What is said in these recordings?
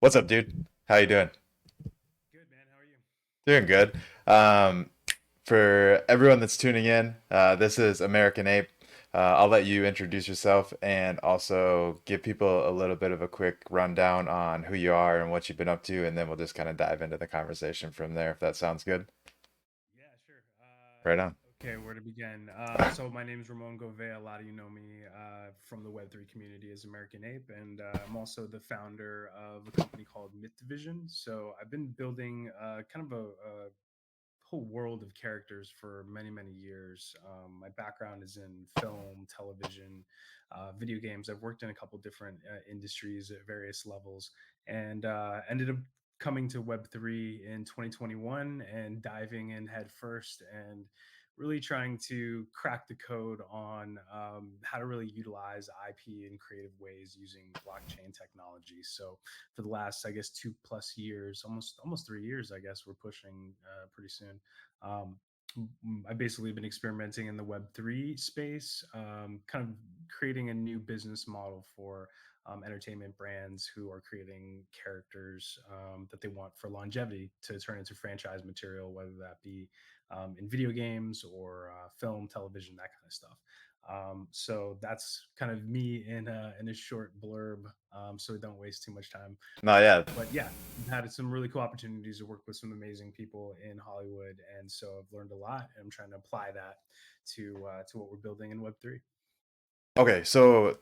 What's up, dude? How you doing? Good, man. How are you? Doing good. Um, for everyone that's tuning in, this is American Ape. I'll let you introduce yourself and also give people a little bit of a quick rundown on who you are and what you've been up to, and then we'll just kind of dive into the conversation from there, if that sounds good. Yeah, sure. Right on. Okay, where to begin? So my name is Ramon Gouveia. A lot of you know me from the Web3 community as American Ape, and I'm also the founder of a company called Myth Division. So I've been building kind of a whole world of characters for many, many years. My background is in film, television, video games. I've worked in a couple different industries at various levels, and ended up coming to Web3 in 2021 and diving in head first and really trying to crack the code on how to really utilize IP in creative ways using blockchain technology. So for the last, I guess, 2+ years, almost 3 years, I guess we're pushing pretty soon. Um, I basically been experimenting in the Web3 space, kind of creating a new business model for entertainment brands who are creating characters that they want for longevity to turn into franchise material, whether that be in video games or film, television, that kind of stuff. So that's kind of me in a short blurb, so we don't waste too much time. No, yeah. But yeah, I've had some really cool opportunities to work with some amazing people in Hollywood, and so I've learned a lot. And I'm trying to apply that to what we're building in Web3. Okay, so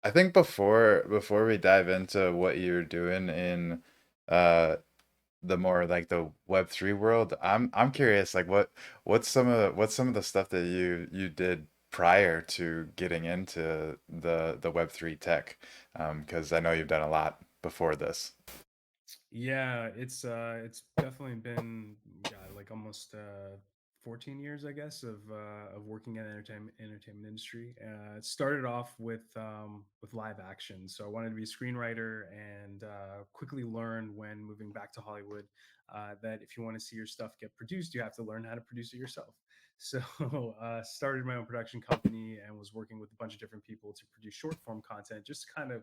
I think before we dive into what you're doing in uh the more like the Web3 world, I'm curious like what's some of the stuff that you did prior to getting into the Web3 tech? Because I know you've done a lot before this. Yeah, it's definitely been God, like almost 14 years, I guess, of working in the entertainment industry. It started off with live action, so I wanted to be a screenwriter and quickly learned when moving back to Hollywood that if you want to see your stuff get produced, you have to learn how to produce it yourself. So started my own production company and was working with a bunch of different people to produce short form content, just to kind of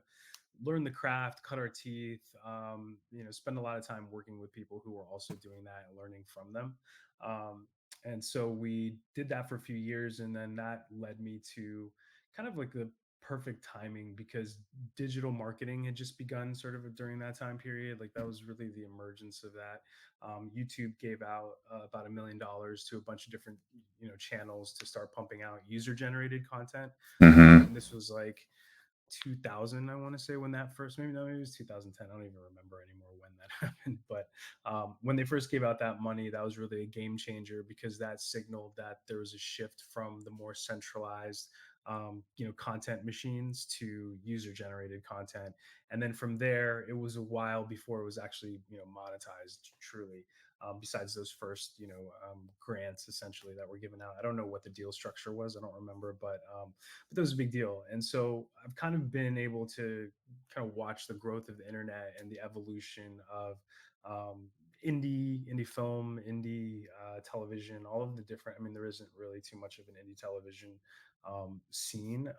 learn the craft, cut our teeth, spend a lot of time working with people who were also doing that and learning from them. And so we did that for a few years, and then that led me to kind of like the perfect timing because digital marketing had just begun sort of during that time period. Like that was really the emergence of that. YouTube gave out about $1 million to a bunch of different channels to start pumping out user generated content, Mm-hmm. and this was like 2000, I want to say, when that first, maybe no, maybe it was 2010, I don't even remember anymore when that happened. But when they first gave out that money, that was really a game changer because that signaled that there was a shift from the more centralized content machines to user generated content. And then from there it was a while before it was actually monetized truly, besides those first grants essentially that were given out. I don't know what the deal structure was, I don't remember, but that was a big deal. And so I've kind of been able to kind of watch the growth of the internet and the evolution of um, indie film, indie television, all of the different. I mean, there isn't really too much of an indie television scene,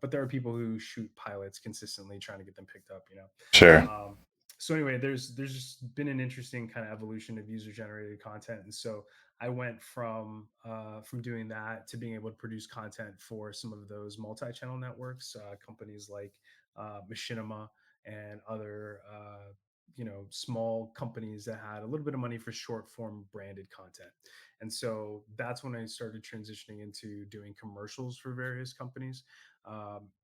but there are people who shoot pilots consistently, trying to get them picked up. Sure. So anyway, there's just been an interesting kind of evolution of user generated content, and so I went from doing that to being able to produce content for some of those multi-channel networks, companies like Machinima and other small companies that had a little bit of money for short form branded content. And so that's when I started transitioning into doing commercials for various companies.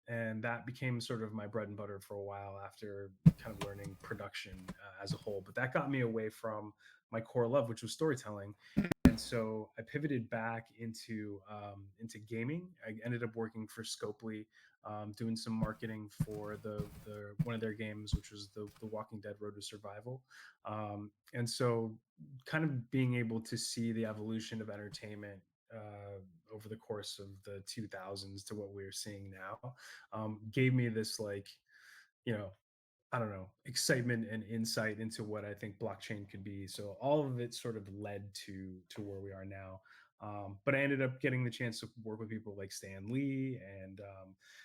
And that became sort of my bread and butter for a while after kind of learning production as a whole. But that got me away from my core love, which was storytelling. And so I pivoted back into gaming. I ended up working for Scopely, doing some marketing for the one of their games, which was the Walking Dead Road to Survival. And so, kind of being able to see the evolution of entertainment over the course of the 2000s to what we're seeing now gave me this, like, you know I don't know, excitement and insight into what I think blockchain could be. So all of it sort of led to where we are now. But I ended up getting the chance to work with people like Stan Lee and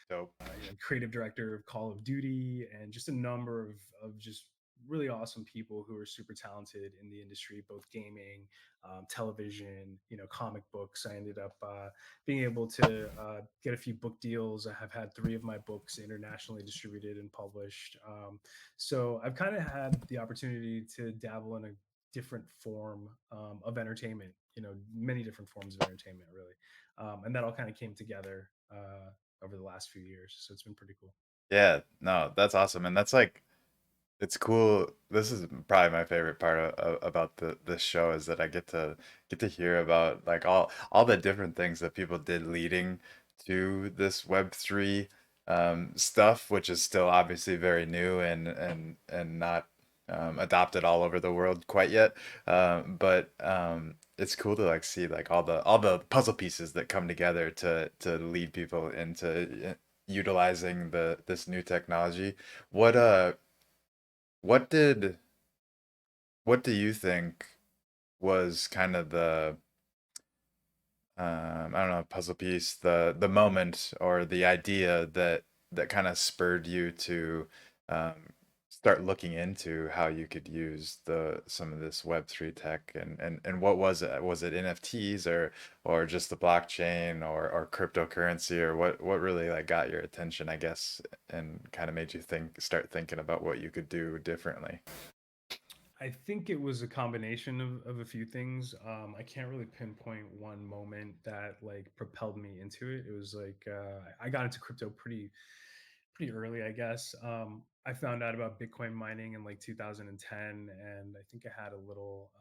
Dope. creative director of Call of Duty, and just a number of just really awesome people who are super talented in the industry, both gaming, television, comic books. I ended up being able to get a few book deals. I have had three of my books internationally distributed and published. So I've kind of had the opportunity to dabble in a different form of entertainment, many different forms of entertainment, really. And that all kind of came together over the last few years. So it's been pretty cool. Yeah, no, that's awesome. And that's like it's cool. This is probably my favorite part about this show is that I get to hear about like all the different things that people did leading to this Web3 stuff, which is still obviously very new and not adopted all over the world quite yet. But it's cool to like see like all the puzzle pieces that come together to lead people into utilizing this new technology. What what did what do you think was kind of the I don't know, puzzle piece, the moment or the idea that kind of spurred you to um, start looking into how you could use the some of this Web3 tech and what was it? Was it NFTs or just the blockchain or cryptocurrency or what really like got your attention, I guess, and kind of made you start thinking about what you could do differently? I think it was a combination of a few things. I can't really pinpoint one moment that like propelled me into it. It was like I got into crypto pretty early, I guess. I found out about Bitcoin mining in like 2010, and I think I had a little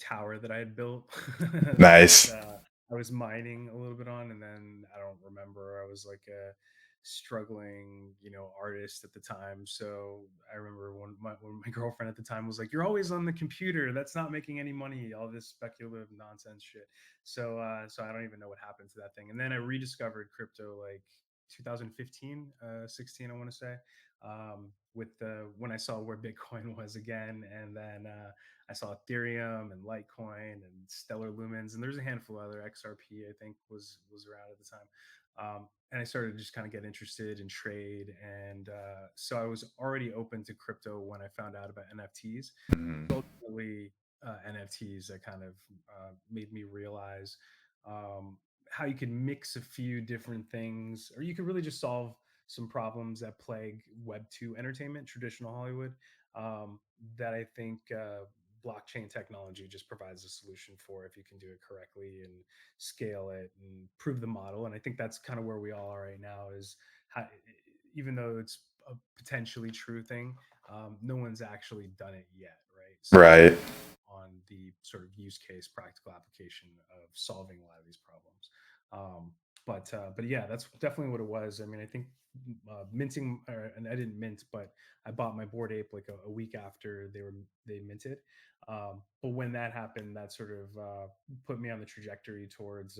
tower that I had built that Nice. I was mining a little bit on, and then I don't remember. I was like a struggling, artist at the time. So I remember when my girlfriend at the time was like, "You're always on the computer. That's not making any money. All this speculative nonsense shit." So I don't even know what happened to that thing. And then I rediscovered crypto like 2015, 16, I want to say, with the when I saw where Bitcoin was again, and then I saw Ethereum and Litecoin and Stellar Lumens, and there's a handful of other XRP I think was around at the time. And I started to just kind of get interested in trade, and so I was already open to crypto when I found out about NFTs. Mhm. Ultimately, NFTs that kind of made me realize um, how you can mix a few different things, or you could really just solve some problems that plague Web 2 entertainment, traditional Hollywood, that I think blockchain technology just provides a solution for if you can do it correctly and scale it and prove the model. And I think that's kind of where we all are right now is how, even though it's a potentially true thing, no one's actually done it yet, right? So we're Right. all on the sort of use case, practical application of solving a lot of these problems. But yeah, that's definitely what it was. I mean, I think minting, and I didn't mint, but I bought my Board Ape like a week after they minted. But when that happened, that sort of put me on the trajectory towards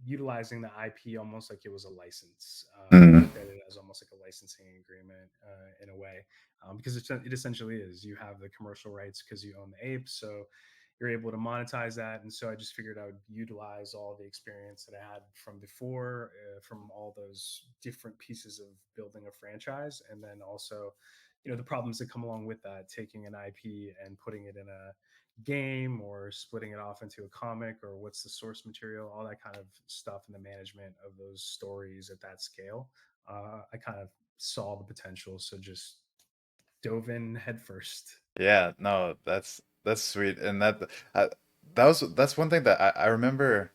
utilizing the IP almost like it was a license. I Mhm. looked at it as almost like a licensing agreement in a way, because it essentially is. You have the commercial rights because you own the ape, so you're able to monetize that. And so I just figured I would utilize all the experience that I had from before, from all those different pieces of building a franchise, and then also, the problems that come along with that, taking an IP and putting it in a game or splitting it off into a comic, or what's the source material, all that kind of stuff, and the management of those stories at that scale. I kind of saw the potential, so just dove in headfirst. Yeah, no, that's sweet, and uh, that's one thing that I remember.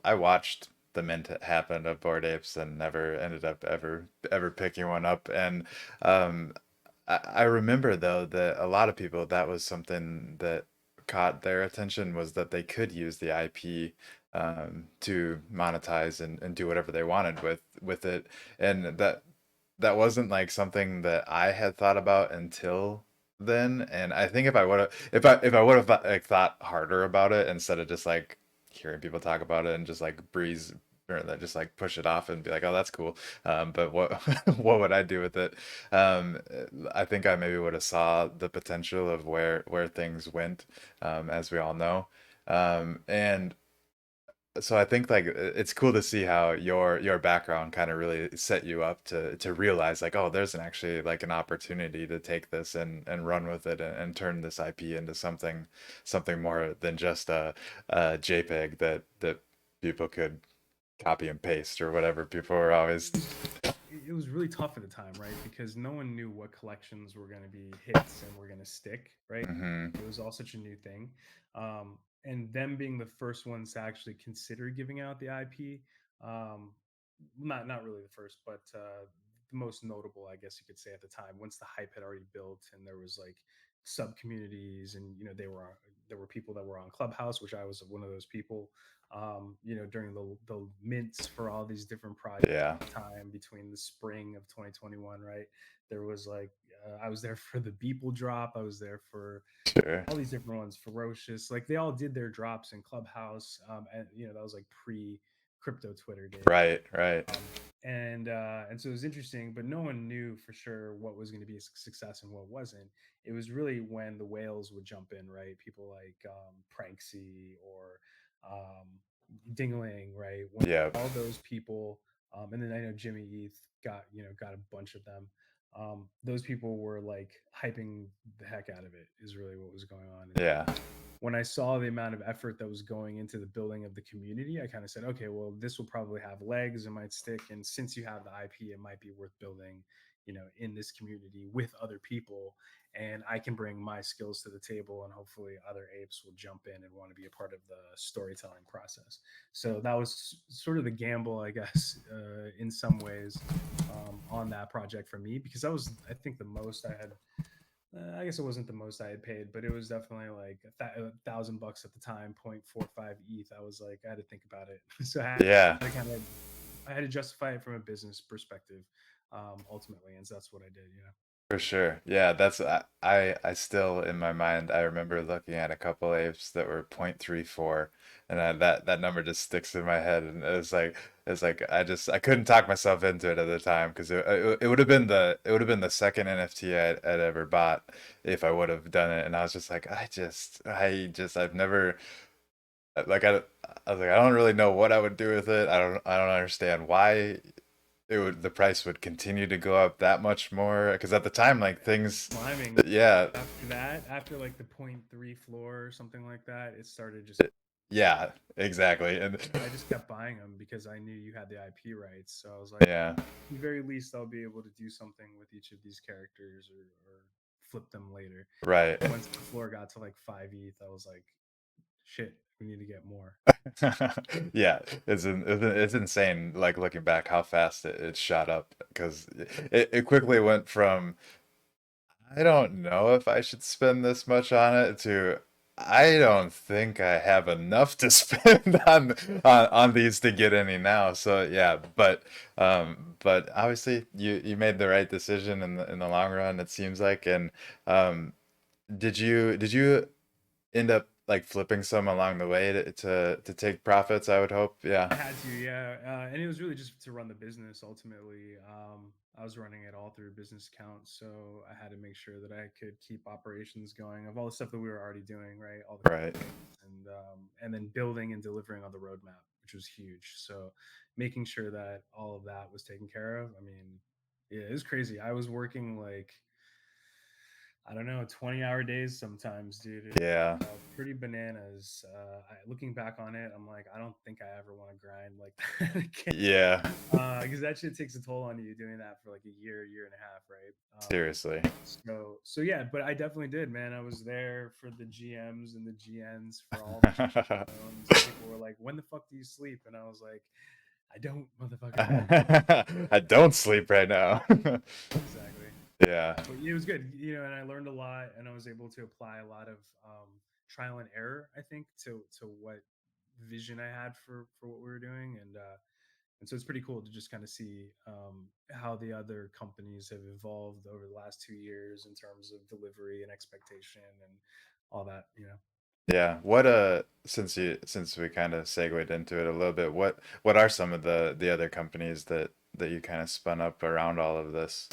I watched the mint happen of Bored Apes and never ended up ever picking one up, and um, I remember though that a lot of people that was something that caught their attention was that they could use the IP to monetize and do whatever they wanted with it, and that wasn't like something that I had thought about until then. And I think if I would have like thought harder about it instead of just like hearing people talk about it and just like breeze or that just like push it off and be like, oh, that's cool. But what what would I do with it? Um, I think I maybe would have saw the potential of where things went, as we all know. And so I think like it's cool to see how your background kind of really set you up to realize like, oh, there's an actually like an opportunity to take this and run with it and turn this IP into something more than just a JPEG that people could copy and paste or whatever people were It always. was it was really tough at the time, right? Because no one knew what collections were going to be hits and were going to stick, right? Hmm. It was all such a new thing. And them being the first ones to actually consider giving out the IP, um, not really the first, but the most notable, I guess you could say at the time. Once the hype had already built, and there was like sub communities, and there were people that were on Clubhouse, which I was one of those people. During the mints for all these different projects Yeah, time between the spring of 2021, right? There was like I was there for the Beeple drop. I was there for sure. all these different ones. Ferocious, like they all did their drops in Clubhouse, and that was like pre crypto Twitter days. Right, right. And so it was interesting, but no one knew for sure what was going to be a success and what wasn't. It was really when the whales would jump in, right? People like Pranksy or Dingling, right? When Yeah, all those people, and then I know Jimmy Eith got a bunch of them. Those people were like hyping the heck out of it. Is really what was going on. And yeah, when I saw the amount of effort that was going into the building of the community, I kind of said, okay, well, this will probably have legs, it might stick. And since you have the IP, it might be worth building, in this community with other people. And I can bring my skills to the table, and hopefully other apes will jump in and want to be a part of the storytelling process. So that was sort of the gamble, I guess, in some ways, on that project for me, because that was, I think, the most I had. I guess it wasn't the most I had paid, but it was definitely like $1,000 at the time, 0.45 ETH. I was like, I had to think about it. So yeah. I kind of, I had to justify it from a business perspective, ultimately. And so that's what I did, For sure. Yeah, that's I still in my mind I remember looking at a couple apes that were 0.34 and that number just sticks in my head and it's like I couldn't talk myself into it at the time because it would have been the second NFT I'd ever bought if I would have done it and I was just like I've never like I was like I don't really know what I would do with it. I don't understand why the price would continue to go up that much more because at the time like things Climbing yeah after that, after like the point 0.3 floor or something like that, it started just, yeah exactly and I just kept buying them because I knew you had the IP rights. So I was like, yeah at the very least, I'll be able to do something with each of these characters, or flip them later. right Once the floor got to like 5 ETH, I was like, shit, we need to get more. yeah it's insane like looking back how fast it shot up because it quickly went from I don't know if I should spend this much on it to I don't think I have enough to spend on these to get any now. So yeah, but obviously you made the right decision in the long run, it seems like. And um did you end up like flipping some along the way to take profits, I would hope. I Yeah. had to, yeah, and it was really just to run the business. Ultimately, I was running it all through business accounts, so I had to make sure that I could keep operations going of all the stuff that we were already doing, right? All the Right. and then building and delivering on the roadmap, which was huge. So making sure that all of that was taken care of. I mean, yeah, it was crazy. I was working like, I don't know, 20-hour days sometimes, dude. Yeah. Pretty bananas. Looking back on it, I'm like, I don't think I ever want to grind like that again. Yeah. Because that shit takes a toll on you doing that for like a year and a half, right? Seriously. So yeah, but I definitely did, man. I was there for the GMs and the GNs for all the loans. And people were like, "When the fuck do you sleep?" And I was like, "I don't, motherfucker." I don't sleep right now. Exactly. Yeah. But it was good, and I learned a lot, and I was able to apply a lot of trial and error, I think, to what vision I had for what we were doing, and so it's pretty cool to just kind of see how the other companies have evolved over the last 2 years in terms of delivery and expectation and all that. Yeah. What since we kind of segued into it a little bit, what are some of the other companies that you kind of spun up around all of this?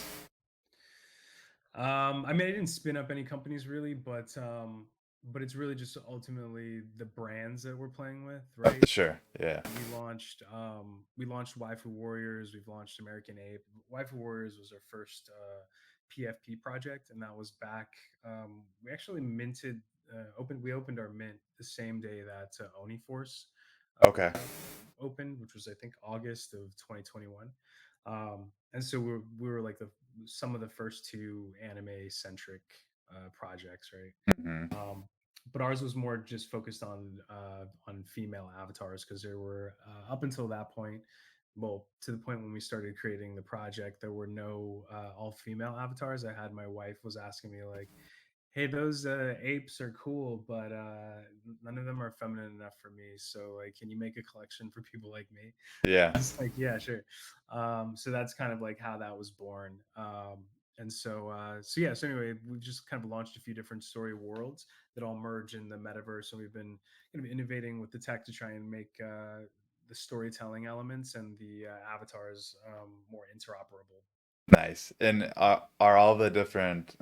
I mean, I didn't spin up any companies really, but but it's really just ultimately the brands that we're playing with, right? Sure. Yeah. We launched Waifu Warriors, we've launched American Ape. Waifu Warriors was our first PFP project, and that was back. We actually minted, we opened our mint the same day that Oni Force Okay. opened, which was I think August of 2021. And so we were like the some of the first two anime centric projects, right? Hmm. Um, but ours was more just focused on female avatars because there were up until that point, well, to the point when we started creating the project, there were no all female avatars. I had my wife was asking me like, "Hey, those apes are cool, but none of them are feminine enough for me. So like, can you make a collection for people like me?" Yeah. It's like, yeah, sure. So that's kind of like how that was born. So yeah. So anyway, we've just kind of launched a few different story worlds that all merge in the metaverse, and we've been kind of innovating with the tech to try and make the storytelling elements and the avatars more interoperable. Nice. And are all the different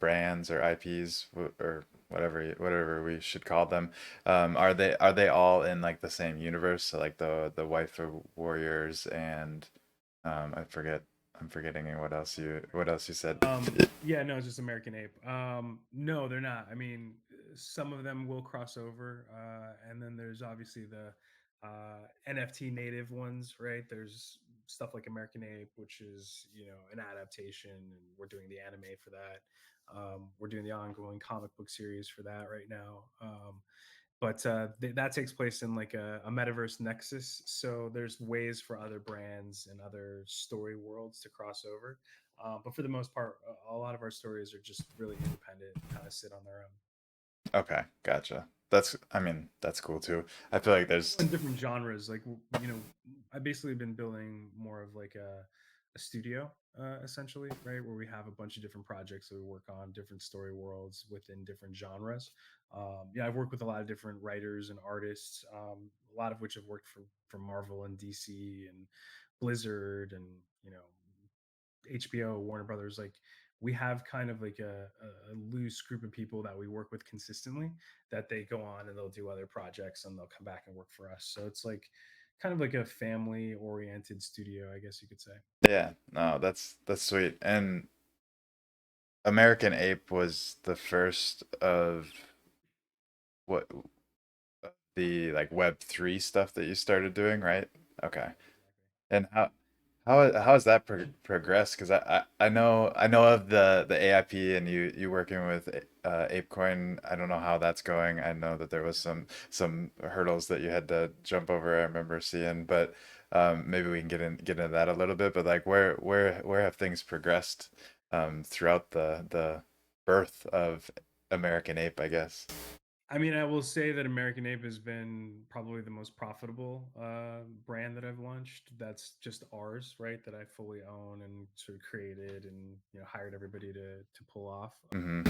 brands or IPs or whatever we should call them, are they all in like the same universe? So like the Waifu Warriors and I forget I'm forgetting what else you said. Yeah, no, it's just American Ape. No, they're not. I mean, some of them will cross over, and then there's obviously the NFT native ones, right? There's stuff like American Ape, which is an adaptation, and we're doing the anime for that. We're doing the ongoing comic book series for that right now. But that takes place in like a metaverse nexus, so there's ways for other brands and other story worlds to cross over, but for the most part a lot of our stories are just really independent and kind of sit on their own. Okay, gotcha. I mean, that's cool too. I feel like there's In different genres, like I basically been building more of like a studio, essentially, right, where we have a bunch of different projects that we work on, different story worlds within different genres. Yeah, I've worked with a lot of different writers and artists, a lot of which have worked for Marvel and DC and Blizzard and HBO, Warner Brothers. Like, we have kind of like a loose group of people that we work with consistently, that they go on and they'll do other projects and they'll come back and work for us. So it's like kind of like a family oriented studio, I guess you could say. yeah, no, that's sweet. And American Ape was the first of what the like Web3 stuff that you started doing, right? Okay. Yeah, exactly. And how has that progressed? Because I know of the AIP and you working with ApeCoin. I don't know how that's going. I know that there was some hurdles that you had to jump over. I remember seeing, but maybe we can get into that a little bit. But like where have things progressed throughout the birth of American Ape, I guess. I mean, I will say that American Ape has been probably the most profitable brand that I've launched. That's just ours, right? That I fully own and sort of created and hired everybody to pull off. Hmm.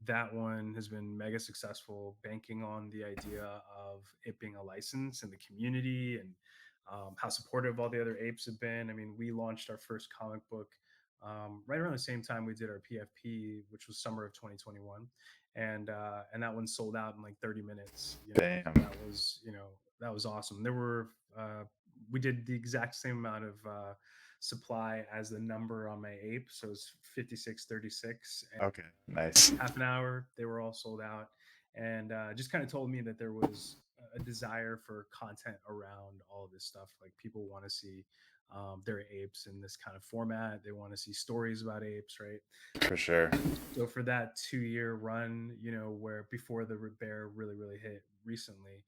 That one has been mega successful, banking on the idea of it being a license and the community, and how supportive all the other apes have been. I mean, we launched our first comic book right around the same time we did our PFP, which was summer of 2021, and that one sold out in like 30 minutes. So Damn. that was awesome. There were we did the exact same amount of supply as the number on my ape, so it's 5636, and Okay. Nice. half an hour they were all sold out, and just kind of told me that there was a desire for content around all of this stuff. Like, people want to see their apes in this kind of format, they want to see stories about apes, right? For sure. So for that 2-year run, where before the bear really hit recently,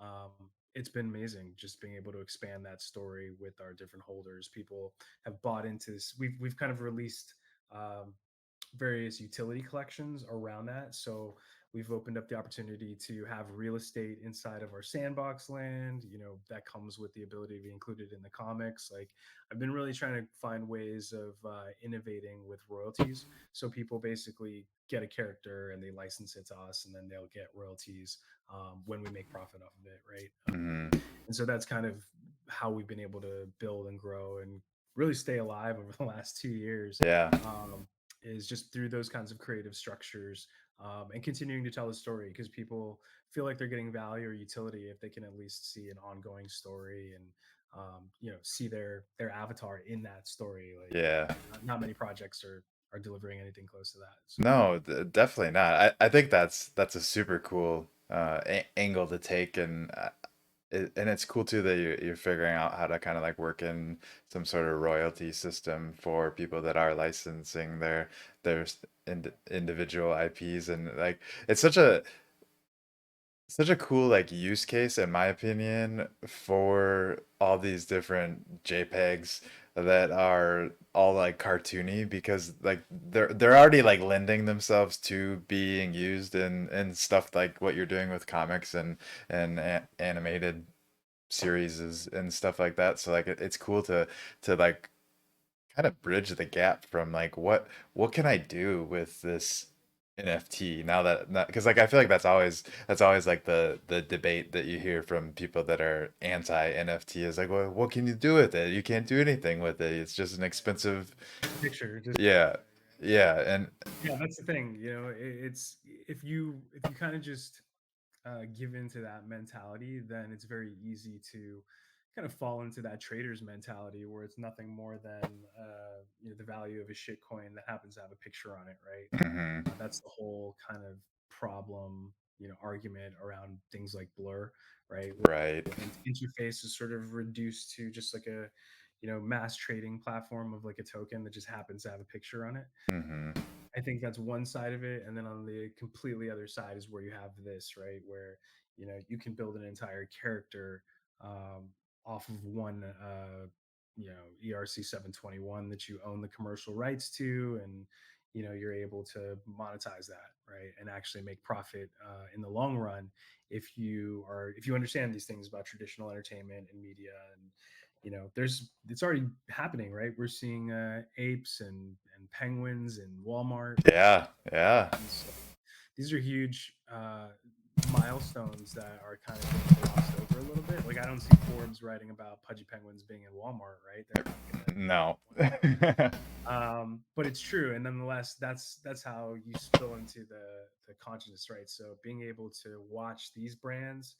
um, it's been amazing just being able to expand that story with our different holders. People have bought into this. We've kind of released um, various utility collections around that. So we've opened up the opportunity to have real estate inside of our sandbox land. That comes with the ability to be included in the comics. Like, I've been really trying to find ways of innovating with royalties. So people basically get a character and they license it to us, and then they'll get royalties when we make profit off of it, right? Hmm. And so that's kind of how we've been able to build and grow and really stay alive over the last 2 years, Yeah. um, is just through those kinds of creative structures, and continuing to tell the story because people feel like they're getting value or utility if they can at least see an ongoing story and see their avatar in that story. Like Yeah. not many projects are delivering anything close to that. So No, definitely not. I think that's a super cool angle to take, and and it's cool too that you're figuring out how to kind of like work in some sort of royalty system for people that are licensing their individual IPs, and like it's such a cool like use case in my opinion for all these different JPEGs that are all like cartoony because like they're already like lending themselves to being used in stuff like what you're doing with comics and animated series and stuff like that. So like it's cool to like kind of bridge the gap from like what can I do with this NFT now that because like I feel like that's always like the debate that you hear from people that are anti NFT is like, well, what can you do with it? You can't do anything with it. It's just an expensive, just a picture, just yeah, yeah, and yeah, that's the thing. It's if you kind of just give into that mentality, then it's very easy to kind of fall into that trader's mentality where it's nothing more than the value of a shit coin that happens to have a picture on it, right? mhm, That's the whole kind of problem, argument around things like Blur, right? Where right, the interface is sort of reduced to just like a mass trading platform of like a token that just happens to have a picture on it. mhm, I think that's one side of it, and then on the completely other side is where you have this, right, where you can build an entire character um, off of one, ERC 721 that you own the commercial rights to, and you're able to monetize that, right, and actually make profit in the long run if you understand these things about traditional entertainment and media and there's it's already happening, right? We're seeing apes and penguins in Walmart, yeah, yeah, and so these are huge milestones that are kind of getting glossed over a little bit. Like I don't see Forbes writing about pudgy penguins being in Walmart, right? They're not gonna no, want that. But it's true, and nonetheless that's how you spill into the consciousness, right? So being able to watch these brands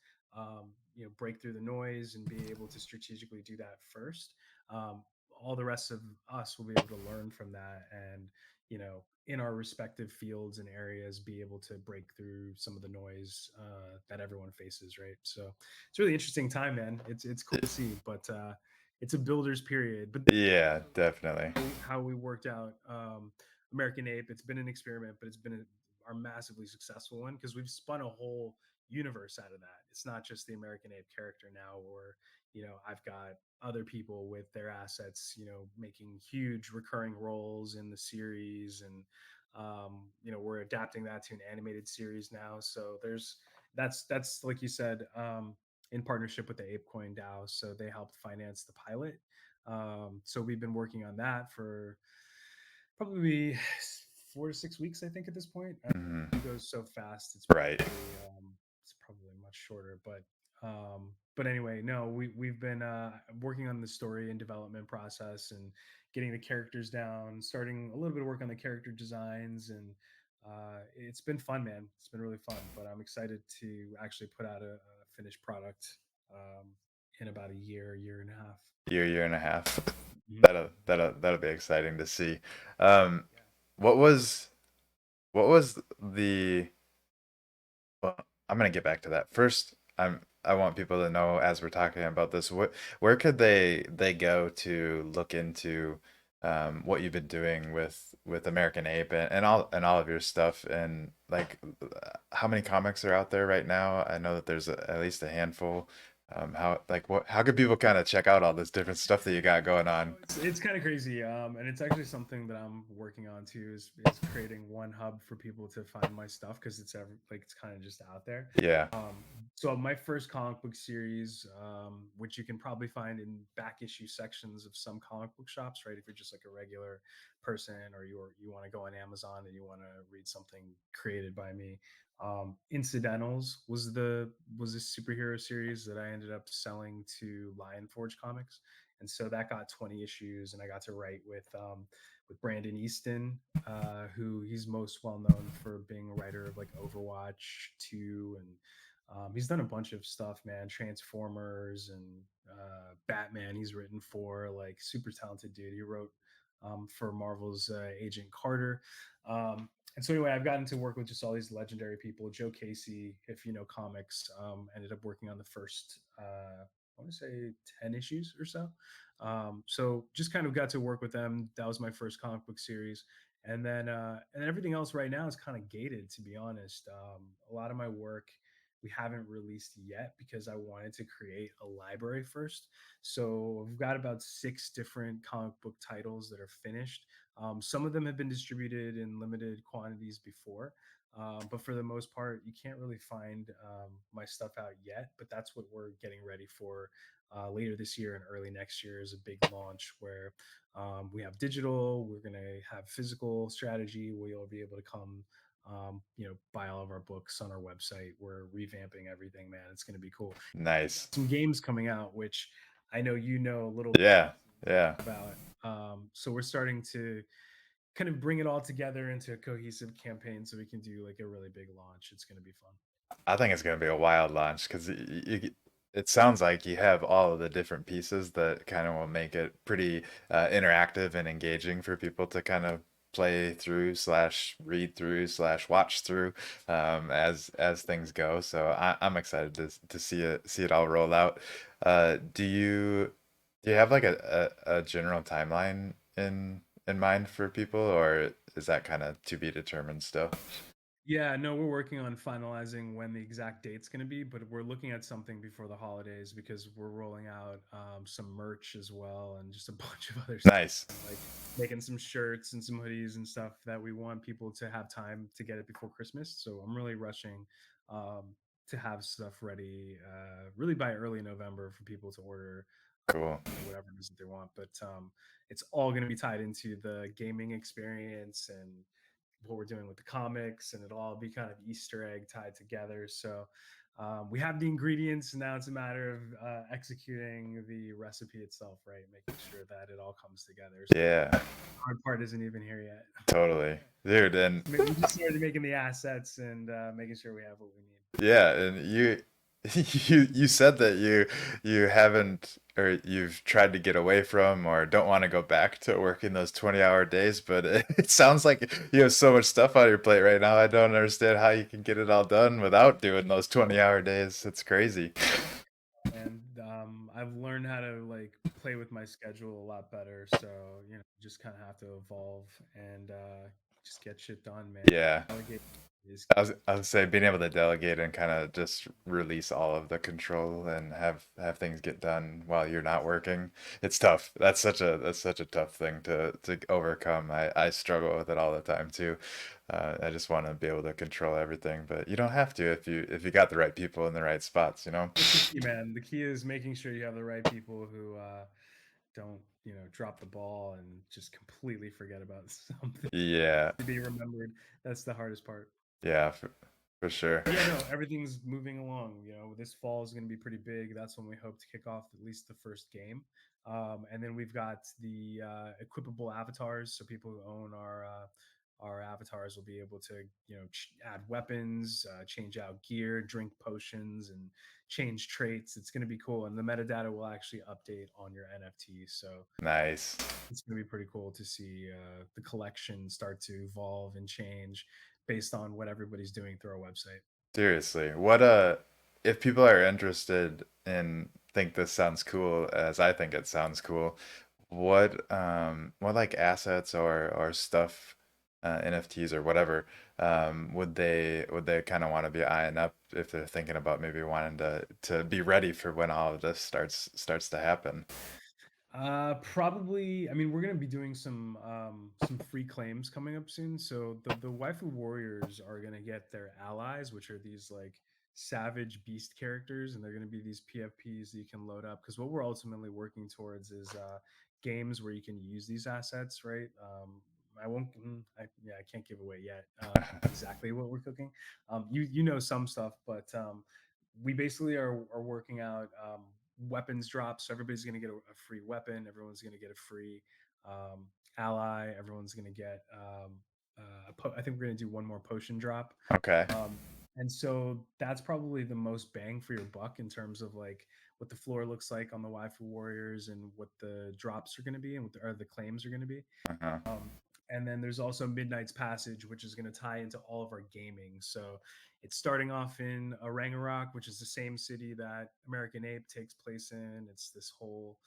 break through the noise and be able to strategically do that first, all the rest of us will be able to learn from that and in our respective fields and areas be able to break through some of the noise that everyone faces, right? So it's a really interesting time, man. It's cool to see, but it's a builder's period. But yeah, definitely, how we worked out American Ape. It's been an experiment, but it's been our massively successful one because we've spun a whole universe out of that. It's not just the American Ape character now, or I've got other people with their assets, making huge recurring roles in the series, and we're adapting that to an animated series now. So that's like you said. In partnership with the ApeCoin DAO, so they helped finance the pilot, so we've been working on that for probably 4 to 6 weeks, I think, at this point. mhm, It goes so fast. right. It's probably much shorter, but anyway, no, we've been working on the story and development process and getting the characters down, starting a little bit of work on the character designs, and it's been fun, man. It's been really fun, but I'm excited to actually put out a finished product in about a year and a half. Year and a half. Mhm. That'll be exciting to see. Um, what was what was the well, I'm gonna get back to that. First, I want people to know as we're talking about this, where could they go to look into what you've been doing with American Ape and all of your stuff and like how many comics are out there right now? I know that there's at least a handful. How like what how could people kind of check out all this different stuff that you got going on? It's kind of crazy, and it's actually something that I'm working on too. Is creating one hub for people to find my stuff because it's kind of just out there. Yeah. Um, so my first comic book series, which you can probably find in back issue sections of some comic book shops, right? If you're just like a regular person or you want to go on Amazon and you want to read something created by me, Incidentals was a superhero series that I ended up selling to Lion Forge Comics, and so that got 20 issues, and I got to write with Brandon Easton, who he's most well known for being a writer of like Overwatch 2, and he's done a bunch of stuff, man. Transformers and Batman. He's written for, like, super talented dude. He wrote for Marvel's Agent Carter. And so anyway, I've gotten to work with just all these legendary people. Joe Casey, if you know comics, ended up working on the first, I want to say 10 issues or so. So just kind of got to work with them. That was my first comic book series. And everything else right now is kind of gated, to be honest. A lot of my work we haven't released yet because I wanted to create a library first. So I've got about six different comic book titles that are finished. Some of them have been distributed in limited quantities before, but for the most part, you can't really find my stuff out yet. But that's what we're getting ready for later this year and early next year is a big launch where we have digital, we're going to have physical strategy where you'll be able to come buy all of our books on our website. We're revamping everything, man. It's going to be cool. We've Nice. got some games coming out, which I know you know a little Yeah. Yeah. about. So we're starting to kind of bring it all together into a cohesive campaign so we can do like a really big launch. It's going to be fun. I think it's going to be a wild launch because it sounds like you have all of the different pieces that kind of will make it pretty interactive and engaging for people to kind of play through slash read through slash watch through as things go. So I'm excited to see it all roll out. Do you have like a general timeline in mind for people, or is that kind of to be determined still? Yeah, no, we're working on finalizing when the exact date's going to be, but we're looking at something before the holidays because we're rolling out some merch as well and just a bunch of other stuff, Nice. and like making some shirts and some hoodies and stuff that we want people to have time to get it before Christmas. So I'm really rushing um, to have stuff ready really by early November for people to order. Cool. Whatever it is that they want, but it's all going to be tied into the gaming experience and what we're doing with the comics, and it'll all be kind of Easter egg tied together. So we have the ingredients, and now it's a matter of executing the recipe itself, right? Making sure that it all comes together. So Yeah, the hard part isn't even here yet. totally. Dude, and We just started making the assets and making sure we have what we need. yeah, and you you said that you haven't or you've tried to get away from or don't want to go back to working those 20-hour days, but it sounds like you have so much stuff on your plate right now. I don't understand how you can get it all done without doing those 20-hour days. It's crazy. And I've learned how to like play with my schedule a lot better. So just kind of have to evolve and just get shit done, man. Yeah. Delegate is I was say being able to delegate and kind of just release all of the control and have things get done while you're not working. It's tough. That's such a tough thing to overcome. I struggle with it all the time too. I just want to be able to control everything, but you don't have to if you got the right people in the right spots, you know? That's the key, man. The key is making sure you have the right people who don't, drop the ball and just completely forget about something Yeah. to be remembered. That's the hardest part. Yeah, for sure. But yeah, no, everything's moving along. This fall is going to be pretty big. That's when we hope to kick off at least the first game. And then we've got the equipable avatars, so people who own our avatars will be able to add weapons, change out gear, drink potions, and change traits. It's going to be cool, and the metadata will actually update on your NFT. So Nice. it's going to be pretty cool to see the collection start to evolve and change based on what everybody's doing through our website. Seriously, if people are interested and think this sounds cool as I think it sounds cool, what like assets or stuff, NFTs or whatever, would they kind of want to be eyeing up if they're thinking about maybe wanting to be ready for when all of this starts to happen? Probably. I mean, we're gonna be doing some free claims coming up soon. So the waifu warriors are gonna get their allies, which are these like savage beast characters, and they're gonna be these PFPs that you can load up. Because what we're ultimately working towards is games where you can use these assets, right? I won't. Yeah, I can't give away yet exactly what we're cooking. You know some stuff, but we basically are working out. weapons drops. So everybody's going to get a free weapon. Everyone's going to get a free ally. Everyone's going to get. I think we're going to do one more potion drop. Okay. Um, and so that's probably the most bang for your buck in terms of like what the floor looks like on the Waifu Warriors and what the drops are going to be and what the claims are going to be. Uh-huh. Um, and then there's also Midnight's Passage, which is going to tie into all of our gaming. So it's starting off in Arangarok, which is the same city that American Ape takes place in. It's this whole,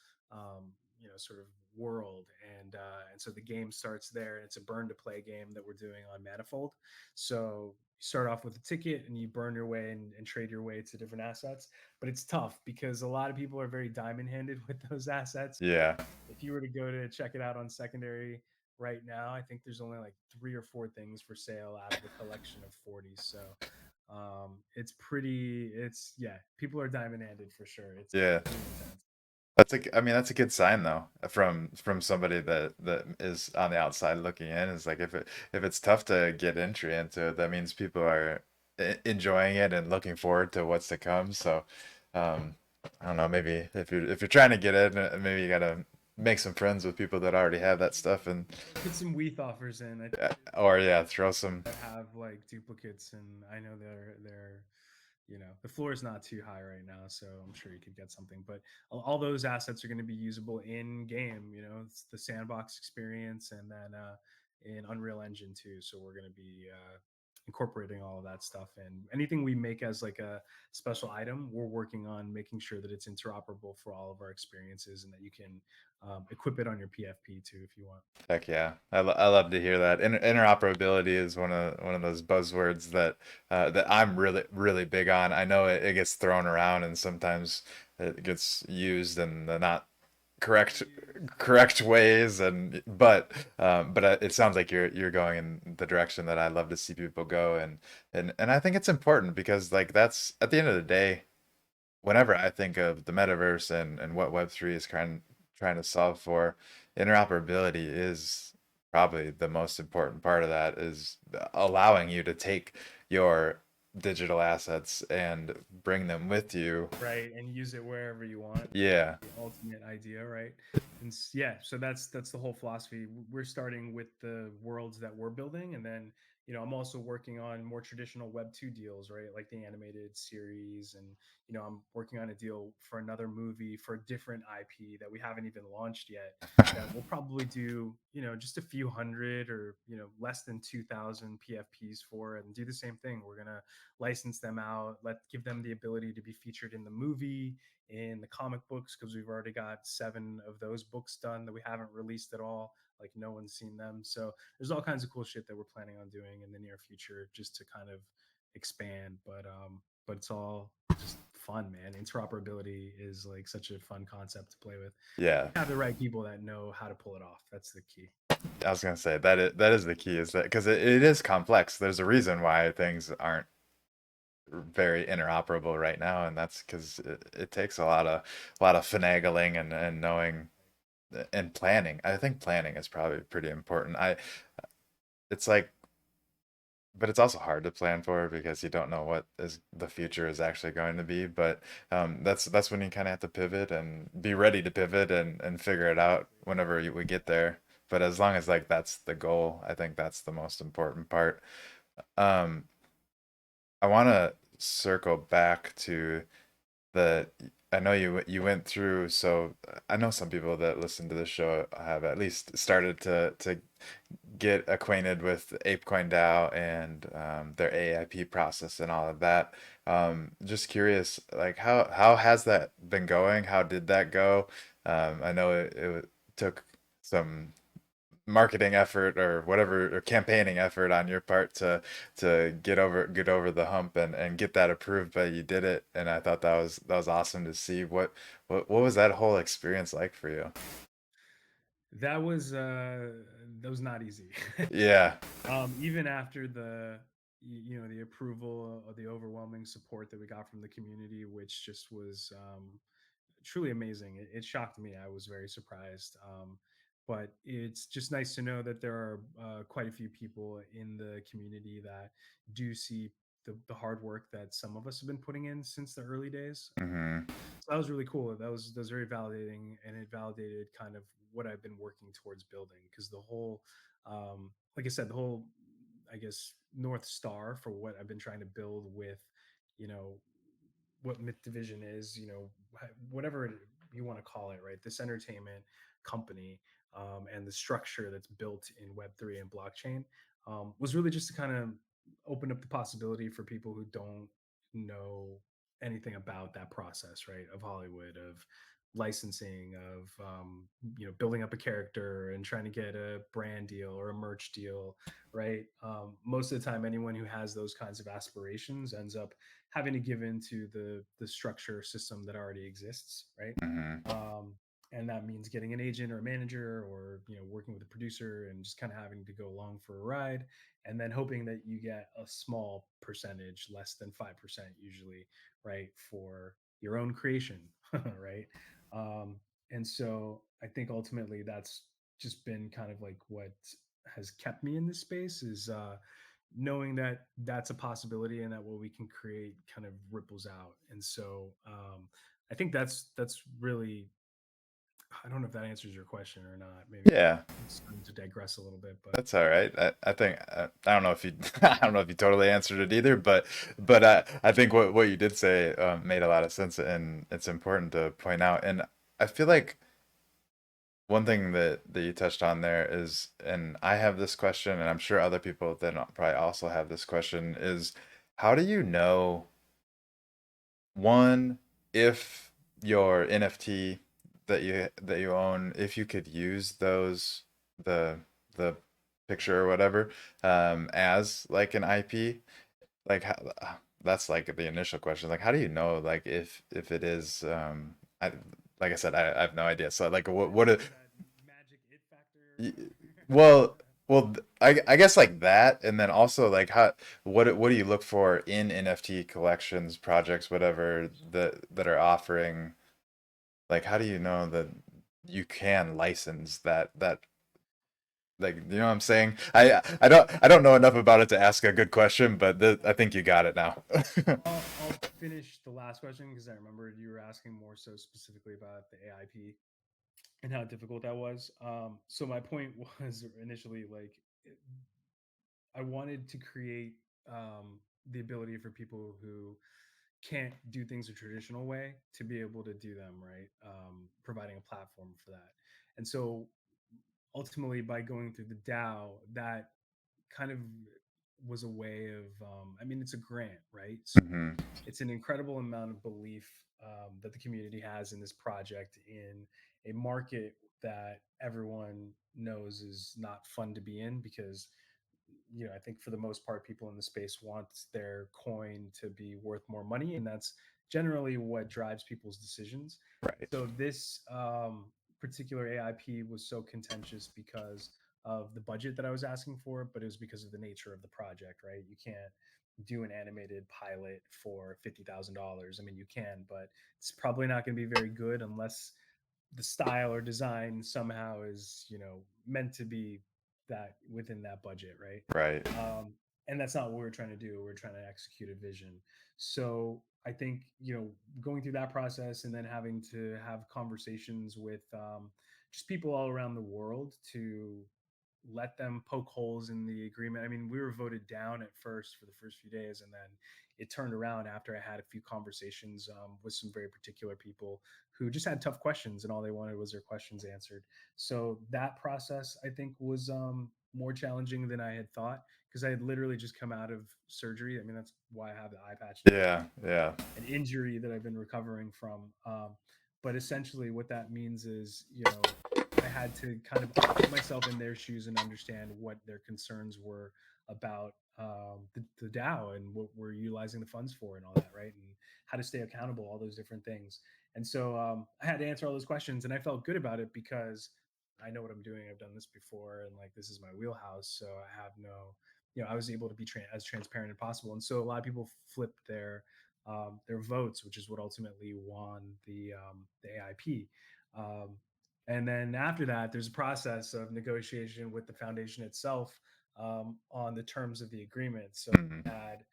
sort of world, and so the game starts there. And it's a burn to play game that we're doing on Manifold. So you start off with a ticket and you burn your way and trade your way to different assets. But it's tough because a lot of people are very diamond handed with those assets. Yeah. If you were to go to check it out on secondary right now, I think there's only like 3 or 4 things for sale out of a collection of 40. So it's yeah, people are diamond handed for sure. It's Yeah. pretty intense. I mean, that's a good sign though, from somebody that is on the outside looking in. Is like if it's tough to get entry into it, that means people are enjoying it and looking forward to what's to come. So, um, I don't know, maybe if you're trying to get in, maybe you gotta make some friends with people that already have that stuff and Put some WETH offers in. I or yeah, throw some. that have like duplicates, and I know they're the floor is not too high right now, so I'm sure you could get something. But all those assets are going to be usable in game. It's the sandbox experience, and then in Unreal Engine too. So we're going to be incorporating all of that stuff, and anything we make as like a special item, we're working on making sure that it's interoperable for all of our experiences, and that you can equip it on your PFP too if you want. Heck yeah, I love to hear that. Interoperability is one of those buzzwords that I'm really big on. I know it gets thrown around and sometimes it gets used in the not correct correct ways, and but it sounds like you're going in the direction that I love to see people go, and I think it's important because like that's at the end of the day, whenever I think of the metaverse and what Web3 is trying to solve for, interoperability is probably the most important part of that, is allowing you to take your digital assets and bring them with you. Right, and use it wherever you want. Yeah. The ultimate idea, right? And yeah, so that's the whole philosophy. We're starting with the worlds that we're building, and then I'm also working on more traditional Web 2 deals, right? Like the animated series, and I'm working on a deal for another movie for a different IP that we haven't even launched yet, that we'll probably do, just a few hundred, or less than 2,000 PFPs for, and do the same thing. We're gonna license them out, give them the ability to be featured in the movie, in the comic books, because we've already got 7 of those books done that we haven't released at all. Like no one's seen them. So there's all kinds of cool shit that we're planning on doing in the near future, just to kind of expand. But it's all just fun, man. Interoperability is like such a fun concept to play with. Yeah. Have the right people that know how to pull it off. That's the key. I was gonna say that is the key, is that because it is complex. There's a reason why things aren't very interoperable right now, and that's because it takes a lot of finagling and knowing and planning. I think planning is probably pretty important. It's like, but it's also hard to plan for because you don't know what is the future is actually going to be. But that's when you kind of have to pivot and be ready to pivot and figure it out whenever we get there. But as long as like that's the goal, I think that's the most important part. Um, I want to circle back to the I know you went through, so I know some people that listen to the show have at least started to get acquainted with ApeCoin DAO and their AIP process and all of that. Just curious, like how has that been going? How did that go? I know it took some marketing effort or whatever, or campaigning effort on your part to get over the hump and get that approved, but you did it, and I thought that was awesome to see. What was that whole experience like for you? That was that was not easy. Yeah. Even after the approval or the overwhelming support that we got from the community, which just was truly amazing. It shocked me. I was very surprised. But it's just nice to know that there are quite a few people in the community that do see the hard work that some of us have been putting in since the early days. Mhm. So that was really cool. That was very validating, and it validated kind of what I've been working towards building, because the whole, like I said, the whole, I guess, north star for what I've been trying to build with, you know, what Myth Division is, whatever you want to call it, right? This entertainment company, and the structure that's built in Web3 and blockchain, was really just to kind of open up the possibility for people who don't know anything about that process, right? Of Hollywood, of licensing, of building up a character and trying to get a brand deal or a merch deal, right? Most of the time, anyone who has those kinds of aspirations ends up having to give into the structure system that already exists, right? Mhm. Um, and that means getting an agent or a manager, or working with a producer, and just kind of having to go along for a ride, and then hoping that you get a small percentage, less than 5% usually, right, for your own creation, right? um, and so I think ultimately that's just been kind of like what has kept me in this space, is knowing that that's a possibility, and that what we can create kind of ripples out. And so I think that's really, I don't know if that answers your question or not. Maybe Yeah. I'm starting to digress a little bit, but That's all right. I think I don't know if you I don't know if you totally answered it either, but I think what you did say made a lot of sense, and it's important to point out. And I feel like one thing that you touched on there is, and I have this question, and I'm sure other people then probably also have this question, is how do you know, one, if your NFT that you own, if you could use those, the the picture or whatever, as like an IP, like how, that's like the initial question. Like, how do you know, like if it is, I like I said, I have no idea. So like, what is are, it that magic it factor y- or well, I guess like that, and then also like how, what do you look for in NFT collections, projects, whatever that are offering, like how do you know that you can license that, like, you know what I'm saying? I don't know enough about it to ask a good question, but I think you got it now. I'll finish the last question, because I remembered you were asking more so specifically about the AIP and how difficult that was. So my point was initially, like, I wanted to create the ability for people who can't do things a traditional way to be able to do them, right? Providing a platform for that. And so ultimately, by going through the DAO, that kind of was a way of, I mean, it's a grant, right? So Hmm. it's an incredible amount of belief that the community has in this project, in a market that everyone knows is not fun to be in, because I think for the most part, people in the space want their coin to be worth more money, and that's generally what drives people's decisions. Right. So this particular AIP was so contentious because of the budget that I was asking for, but it was because of the nature of the project, right? You can't do an animated pilot for $50,000. I mean, you can, but it's probably not going to be very good unless the style or design somehow is meant to be that within that budget, right? Right. And that's not what we're trying to do. We're trying to execute a vision. So I think going through that process, and then having to have conversations with just people all around the world to let them poke holes in the agreement. I mean, we were voted down at first for the first few days, and then it turned around after I had a few conversations with some very particular people who just had tough questions, and all they wanted was their questions answered. So that process, I think, was more challenging than I had thought, because I had literally just come out of surgery. I mean, that's why I have the eye patch now, Yeah. from Yeah. an injury that I've been recovering from. But essentially, what that means is, I had to kind of put myself in their shoes and understand what their concerns were about the DAO, and what we're utilizing the funds for, and all that, right? And how to stay accountable, all those different things. And so I had to answer all those questions, and I felt good about it, because I know what I'm doing. I've done this before, and like, this is my wheelhouse. So I have no, I was able to be as transparent as possible. And so a lot of people flipped their votes, which is what ultimately won the AIP. Um, and then after that, there's a process of negotiation with the foundation itself on the terms of the agreement. So Mhm. we had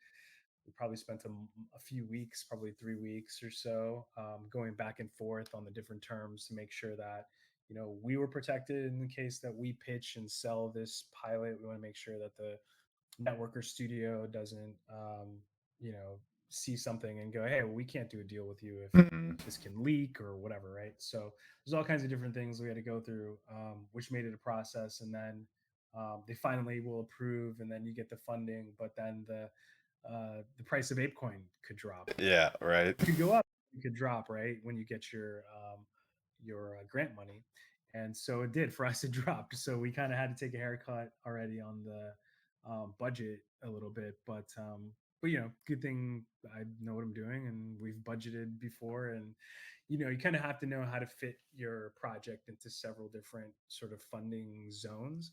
We probably spent a few weeks, probably 3 weeks or so, going back and forth on the different terms to make sure that we were protected in the case that we pitch and sell this pilot. We want to make sure that the network or studio doesn't you know see something and go, hey, well, we can't do a deal with you if Mhm. this can leak or whatever, right? So there's all kinds of different things we had to go through, which made it a process. And then they finally will approve, and then you get the funding, but then the price of apecoin could drop. Yeah, right. It could go up, it could drop, right, when you get your grant money. And so it did for us. It dropped, so we kind of had to take a haircut already on the budget a little bit. But good thing I know what I'm doing, and we've budgeted before. And you kind of have to know how to fit your project into several different sort of funding zones,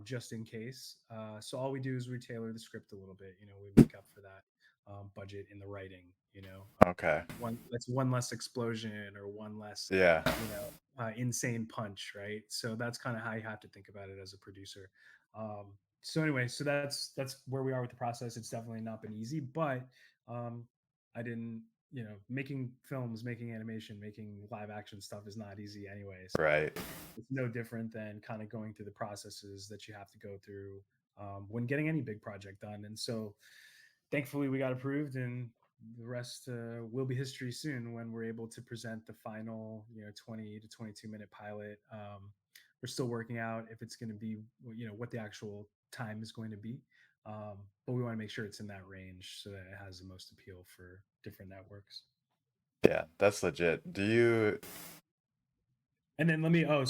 just in case. So all we do is we tailor the script a little bit. We make up for that budget in the writing. Okay. That's one less explosion or one less, Yeah. insane punch, right? So that's kind of how you have to think about it as a producer. So anyway, so that's where we are with the process. It's definitely not been easy, but um, I didn't, making films, making animation, making live action stuff is not easy anyway. So Right. it's no different than kind of going through the processes that you have to go through when getting any big project done. And so thankfully we got approved, and the rest will be history soon when we're able to present the final 20 to 22-minute pilot. We're still working out if it's going to be what the actual time is going to be, but we want to make sure it's in that range so that it has the most appeal for different networks. Yeah, that's legit. Do you And then let me Oh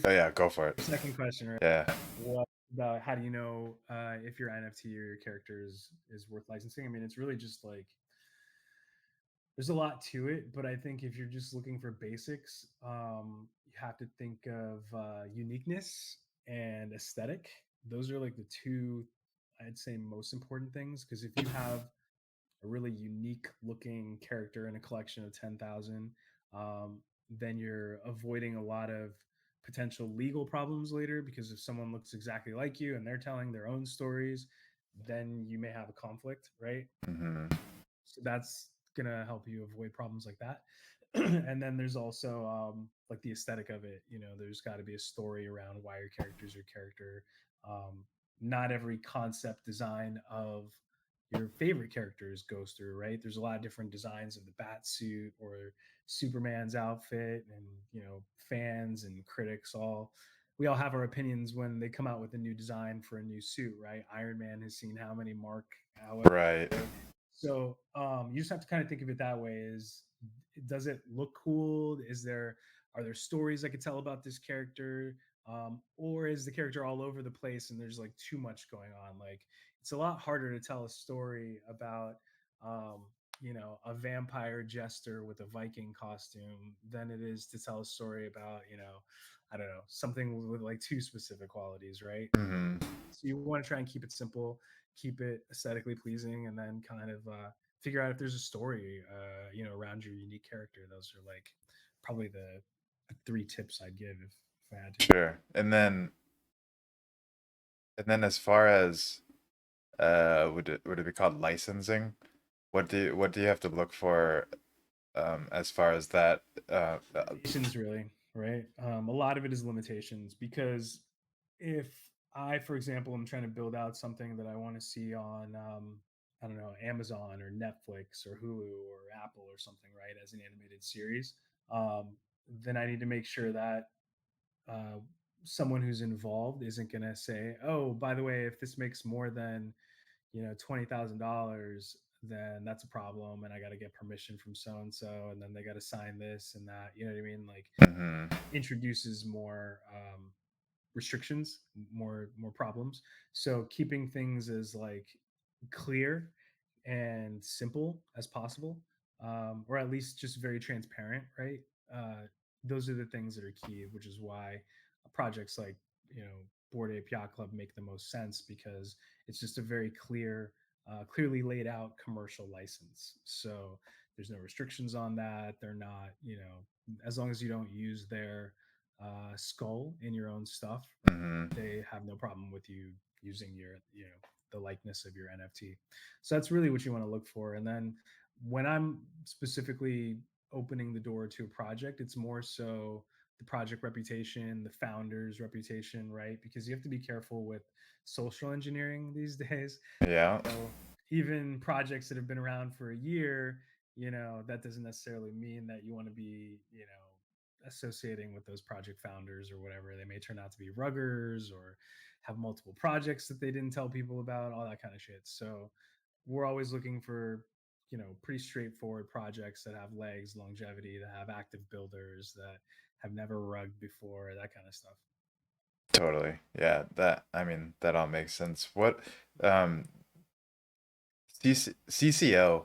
yeah, go for it. second question, right? Yeah. What about, how do you know if your NFT or your character is worth licensing? I mean, it's really just like there's a lot to it, but I think if you're just looking for basics, you have to think of uniqueness and aesthetic. Those are like the two, I'd say, most important things. Because if you have a really unique looking character in a collection of 10,000, then you're avoiding a lot of potential legal problems later. Because if someone looks exactly like you and they're telling their own stories, then you may have a conflict, right? Hmm. So that's gonna help you avoid problems like that. And then there's also like the aesthetic of it. There's got to be a story around why your character's your character. Um, Not every concept design of your favorite characters goes through, right? There's a lot of different designs of the bat suit or Superman's outfit, and fans and critics we all have our opinions when they come out with a new design for a new suit, right? Iron Man has seen how many Mark however. Right. So you just have to kind of think of it that way: is does it look cool? Are there stories I could tell about this character? Or is the character all over the place and there's like too much going on? Like it's a lot harder to tell a story about um, a vampire jester with a Viking costume than it is to tell a story about I don't know, something with like two specific qualities, right? Hmm. So you want to try and keep it simple, keep it aesthetically pleasing, and then kind of figure out if there's a story, around your unique character. Those are like probably the three tips I'd give if I had to. Sure. And then as far as would it be called licensing? What do you have to look for as far as that Limitations, really, right? A lot of it is limitations because if I, for example, am trying to build out something that I want to see on, I don't know, Amazon or Netflix or Hulu or Apple or something, right, as an animated series, um, then I need to make sure that uh, someone who's involved isn't going to say, "Oh, by the way, if this makes more than $20,000, then that's a problem, and I got to get permission from so and so, and then they got to sign this and that." You know what I mean? Like hmm. introduces more restrictions, more problems. So keeping things as like clear and simple as possible, or at least just very transparent, right? Those are the things that are key, which is why projects like Board Ape Yacht Club make the most sense, because it's just a very clearly laid out commercial license. So there's no restrictions on that. They're not, as long as you don't use their skull in your own stuff, Mm-hmm. they have no problem with you using your, the likeness of your NFT. So that's really what you want to look for. And then when I'm specifically opening the door to a project, it's more so the project reputation, the founder's reputation, right? Because you have to be careful with social engineering these days. Yeah, So even projects that have been around for a year, that doesn't necessarily mean that you want to be, associating with those project founders or whatever. They may turn out to be ruggers or have multiple projects that they didn't tell people about, all that kind of shit. So we're always looking for, pretty straightforward projects that have legs, longevity, that have active builders, that have never rugged before, that kind of stuff. totally. Yeah, that I mean that all makes sense. What um CCO,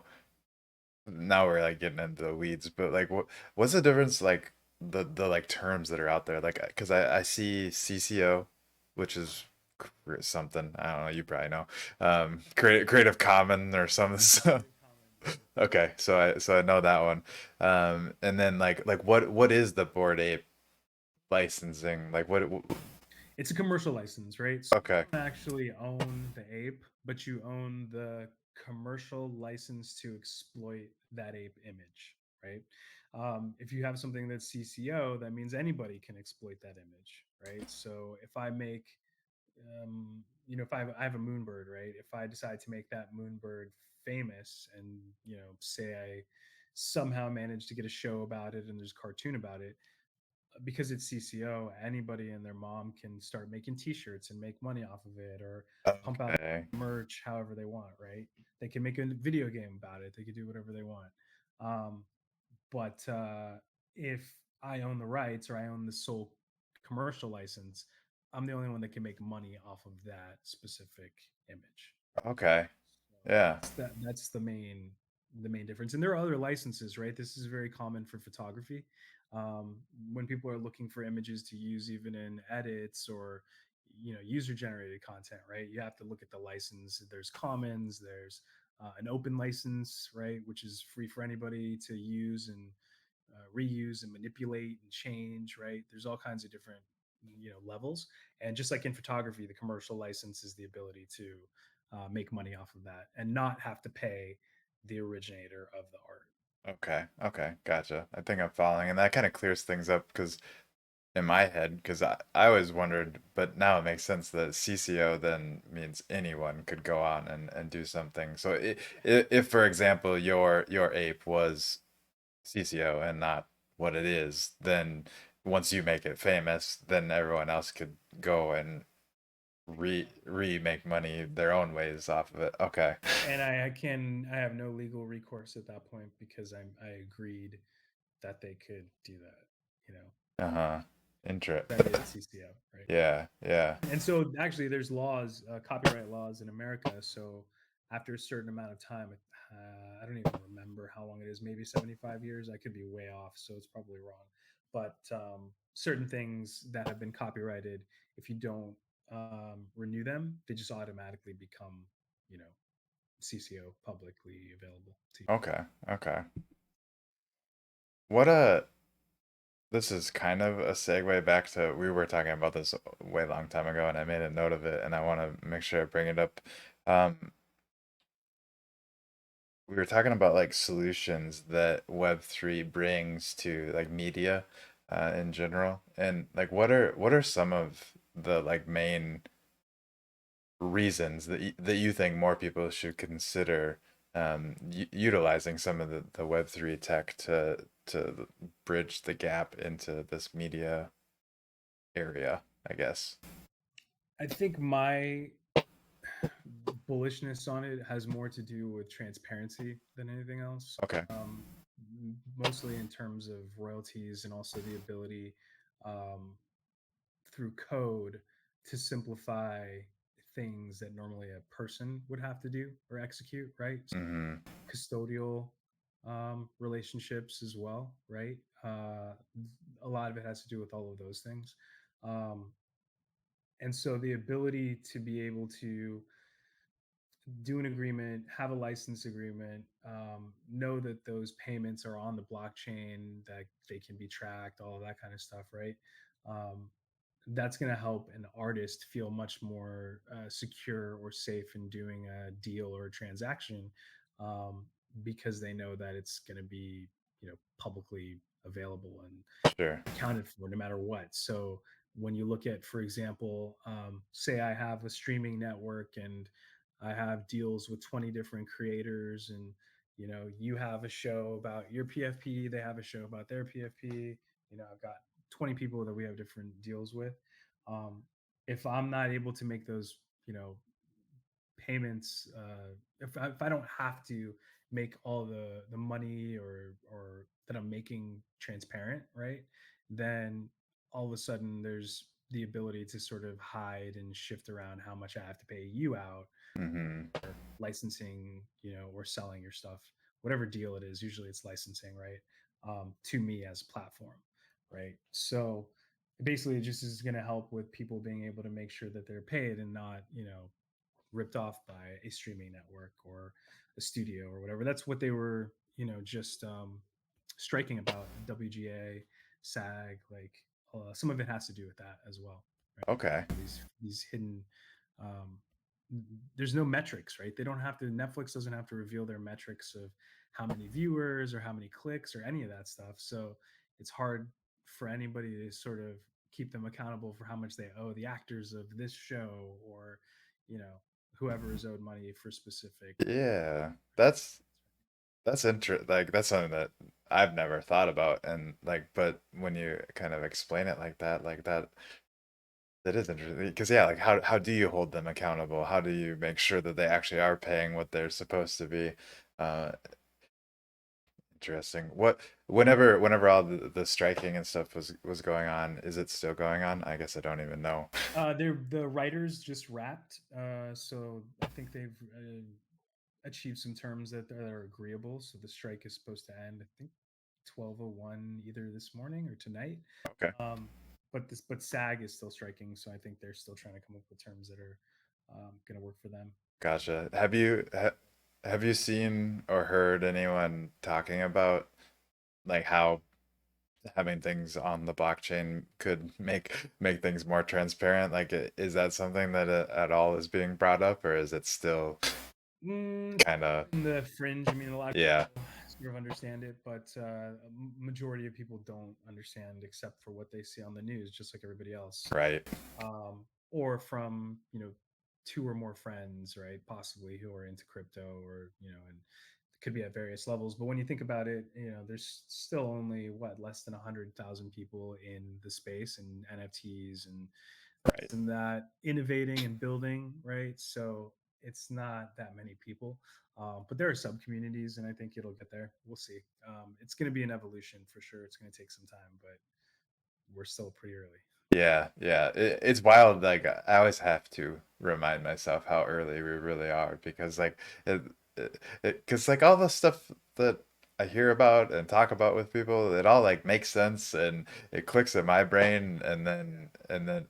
now we're like getting into the weeds, but like what's the difference like the like terms that are out there? Like because I see CCO, which is something, I don't know, you probably know. Creative Common or something. So, Creative Commons, yeah. okay, so I know that one. And then like what is the Bored Ape licensing? Like what It's a commercial license, right? So you okay. don't actually own the ape, but you own the commercial license to exploit that ape image, right? If you have something that's CCO, that means anybody can exploit that image, right? So if I make, if I have a moonbird, right? If I decide to make that moonbird famous, and say I somehow manage to get a show about it and there's a cartoon about it, because it's CCO, anybody and their mom can start making T-shirts and make money off of it, or pump out Okay. merch however they want. Right? They can make a video game about it. They can do whatever they want. Um, but if I own the rights, or I own the sole commercial license, I'm the only one that can make money off of that specific image. Okay. So Yeah. that's the main difference. And there are other licenses, right? This is very common for photography. Um, when people are looking for images to use, even in edits or user generated content, right? You have to look at the license. There's commons. There's an open license, right, which is free for anybody to use and reuse and manipulate and change, right? There's all kinds of different levels. And just like in photography, the commercial license is the ability to make money off of that and not have to pay the originator of the art. Okay. Okay. Gotcha. I think I'm following, and that kind of clears things up because in my head, because I always wondered, but now it makes sense that CCO then means anyone could go on and do something. So if for example your ape was CCO and not what it is, then once you make it famous, then everyone else could go and remake money their own ways off of it. Okay. And I have no legal recourse at that point because I agreed that they could do that, you know, Uh-huh. that Interest. is CCO, right? Yeah, yeah. And so actually there's laws, copyright laws in America. So after a certain amount of time, I don't even remember how long it is, maybe 75 years. I could be way off, so it's probably wrong. But certain things that have been copyrighted, if you don't renew them, they just automatically become, you know, CCO, publicly available to you. Okay, okay. What this is kind of a segue back to, we were talking about this a way long time ago and I made a note of it and I want to make sure I bring it up. Um, we were talking about like solutions that Web3 brings to like media in general. And like what are some of the like main reasons that that you think more people should consider utilizing some of the Web3 tech to bridge the gap into this media area, I guess. I think my bullishness on it has more to do with transparency than anything else. Okay. Um, Mostly in terms of royalties, and also the ability, um, through code, to simplify things that normally a person would have to do or execute, right? Mm-hmm. Custodial relationships as well, right? A lot of it has to do with all of those things. Um, and so the ability to be able to do an agreement, have a license agreement, know that those payments are on the blockchain, that they can be tracked, all of that kind of stuff, right? um, that's going to help an artist feel much more secure or safe in doing a deal or a transaction, um, because they know that it's going to be, publicly available and Sure. accounted for no matter what. So when you look at, for example, say I have a streaming network and I have deals with 20 different creators, and you have a show about your PFP, they have a show about their PFP. I've got 20 people that we have different deals with. Um, if I'm not able to make those, payments, if I don't have to make all the money or that I'm making transparent, right, then all of a sudden there's the ability to sort of hide and shift around how much I have to pay you out, Hmm. licensing, or selling your stuff, whatever deal it is. Usually it's licensing, right? To me as a platform, right? So basically, it just is going to help with people being able to make sure that they're paid and not, ripped off by a streaming network or a studio or whatever. That's what they were, just striking about WGA, SAG. Like some of it has to do with that as well. Okay. These hidden. Um, there's no metrics, right? They don't have to. Netflix doesn't have to reveal their metrics of how many viewers or how many clicks or any of that stuff. So it's hard for anybody to sort of keep them accountable for how much they owe the actors of this show, or you know whoever is owed money for specific Yeah. projects. That's like that's something that I've never thought about, and like, but when you kind of explain it like that, that is interesting. Because yeah, like how do you hold them accountable? How do you make sure that they actually are paying what they're supposed to be? Uh, Interesting. Whenever all the striking and stuff was going on, is it still going on? I guess I don't even know. The writers just wrapped, so I think they've achieved some terms that are agreeable. So the strike is supposed to end, I think, 12:01 either this morning or tonight. Okay. Um, but SAG is still striking, so I think they're still trying to come up with terms that are going to work for them. Gotcha. Have you seen or heard anyone talking about like how having things on the blockchain could make things more transparent? Like, is that something that at all is being brought up, or is it still kind Sort of, of in the fringe. I mean, a lot of yeah, people sort of understand it, but majority of people don't understand except for what they see on the news, just like everybody else, right, or from two or more friends, right? Possibly who are into crypto, or and it could be at various levels. But when you think about it, there's still only what less than 100,000 people in the space and NFTs and right? and that innovating and building, right? So it's not that many people, but there are sub communities, and I think it'll get there. We'll see. It's going to be an evolution for sure. It's going to take some time, but we're still pretty early. Yeah, yeah. It's wild. Like I always have to remind myself how early we really are because like because like all the stuff that I hear about and talk about with people, it all like makes sense and it clicks in my brain and then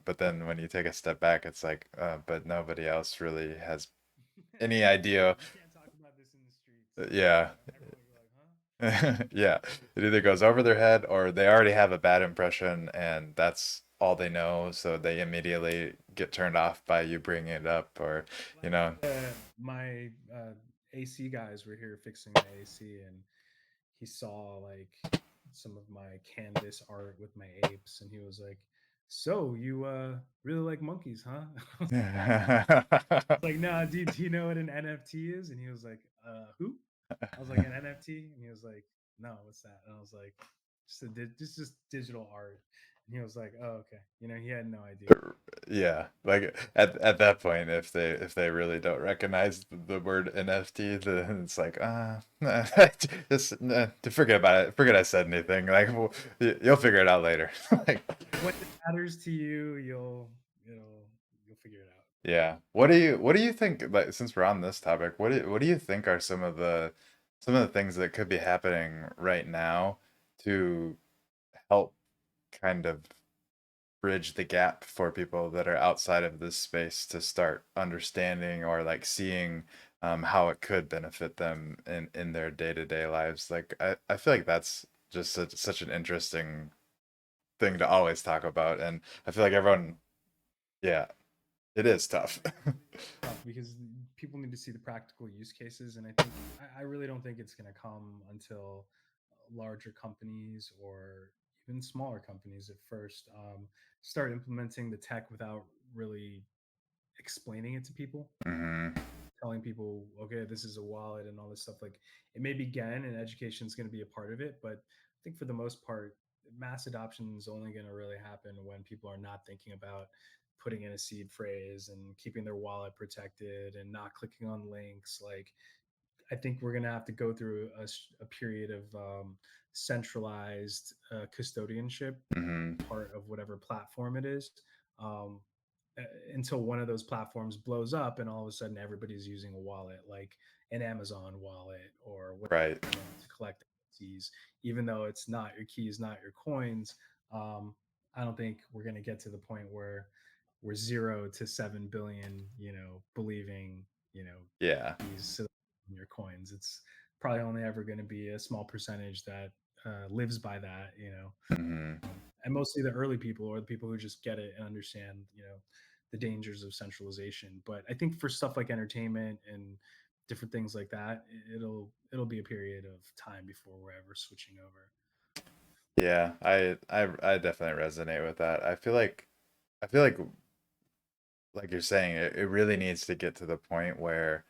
but then when you take a step back, it's like but nobody else really has any idea. You can't talk about this in the streets. Yeah. Everyone will be like, huh? Yeah, it either goes over their head or they already have a bad impression and that's all they know, so they immediately get turned off by you bringing it up or, Well, you I know. had my AC guys were here fixing my AC, and he saw like some of my canvas art with my apes, and he was like, "So you really like monkeys, huh?" I was like, "Nah, dude, do you know what an NFT is?" And he was like, "Who?" I was like, "An NFT," and he was like, "No, what's that?" And I was like, just digital art." And he was like, "Oh, okay." He had no idea. Yeah, like at that point, if they really don't recognize the word NFT, then it's like just forget about it. Forget I said anything. Like you'll figure it out later. Like When it matters to you, you'll figure it out. yeah. What do you think, like since we're on this topic, what do you think are some of the things that could be happening right now to help kind of bridge the gap for people that are outside of this space to start understanding or like seeing how it could benefit them in their day-to-day lives? Like I feel like that's just such an interesting thing to always talk about, and I feel like everyone, yeah, it is tough. Tough because people need to see the practical use cases, and I really don't think it's going to come until larger companies or even smaller companies at first start implementing the tech without really explaining it to people, Hmm. telling people, okay, this is a wallet and all this stuff. Like it may begin and education is going to be a part of it, but I think for the most part, mass adoption is only going to really happen when people are not thinking about putting in a seed phrase and keeping their wallet protected and not clicking on links. Like I think we're going to have to go through a period of centralized custodianship Hmm. part of whatever platform it is, um, uh, until one of those platforms blows up and all of a sudden everybody's using a wallet like an Amazon wallet or what, Right. to collect keys, even though it's not your keys, not your coins. Um, I don't think we're going to get to the point where we're 0 to 7 billion, believing, Yeah. keys in your coins. It's probably only ever going to be a small percentage that lives by that, Hmm. and mostly the early people or the people who just get it and understand, the dangers of centralization. But I think for stuff like entertainment and different things like that, it'll be a period of time before we're ever switching over. Yeah, I definitely resonate with that. I feel like you're saying, it really needs to get to the point where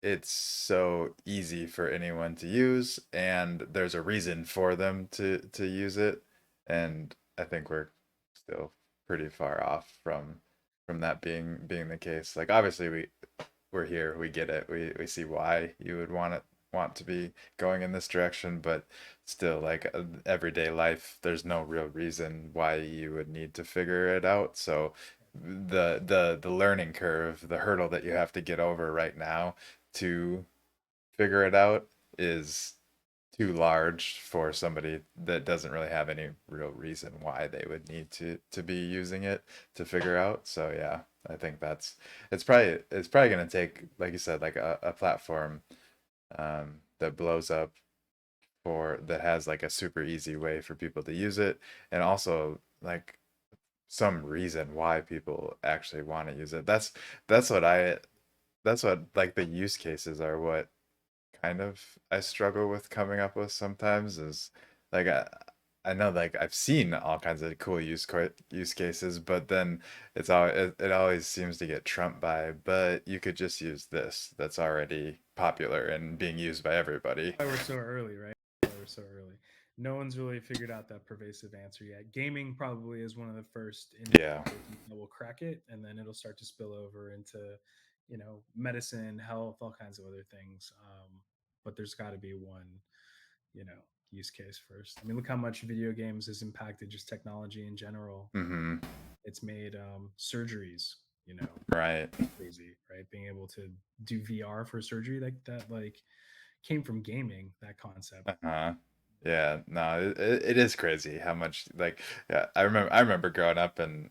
it's so easy for anyone to use and there's a reason for them to use it. And I think we're still pretty far off from that being the case. Like obviously we're here, we get it. We see why you would want to be going in this direction, but still like everyday life, there's no real reason why you would need to figure it out. So the learning curve, the hurdle that you have to get over right now to figure it out is too large for somebody that doesn't really have any real reason why they would need to be using it to figure out. So yeah, I think it's probably gonna take, like you said, like a platform that blows up for that has like a super easy way for people to use it, and also like some reason why people actually want to use it. That's what I that's what like the use cases are what kind of I struggle with coming up with sometimes is like I know like I've seen all kinds of cool use cases, but then it always seems to get trumped by, but you could just use this that's already popular and being used by everybody. Why we're so early, right? Why we're so early. No one's really figured out that pervasive answer yet. Gaming probably is one of the first Yeah. industries that will crack it, and then it'll start to spill over into, medicine, health, all kinds of other things. But there's got to be one, you know, use case first. I mean, look how much video games has impacted just technology in general. Mm-hmm. It's made surgeries, Right. crazy, right? Being able to do VR for surgery, that like came from gaming. That concept. Uh-huh. Yeah, no, it is crazy how much like yeah, I remember growing up and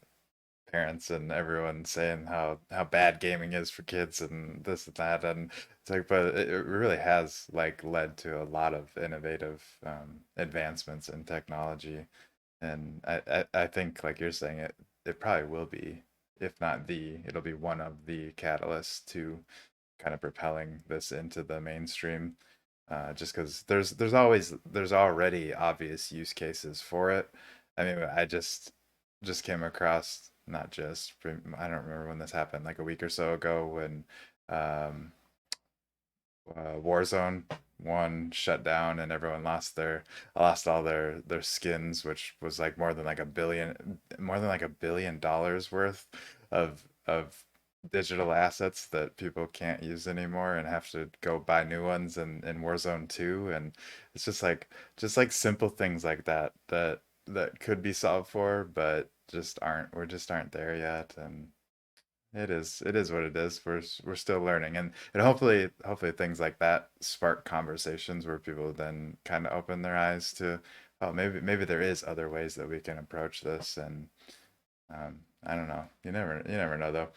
parents and everyone saying how bad gaming is for kids and this and that, and it's like but it really has like led to a lot of innovative advancements in technology, and I think like you're saying it probably will be, if not it'll be one of the catalysts to kind of propelling this into the mainstream, just because there's already obvious use cases for it. I mean, I just came across, not just I don't remember when this happened, like a week or so ago when um, Warzone one shut down and everyone lost all their skins, which was like more than like $1 billion worth of digital assets that people can't use anymore and have to go buy new ones in Warzone 2. And it's just like simple things like that could be solved for, but just aren't there yet. And it is what it is. We're still learning, and hopefully things like that spark conversations where people then kind of open their eyes to, oh, maybe there is other ways that we can approach this. And I don't know. You never know though.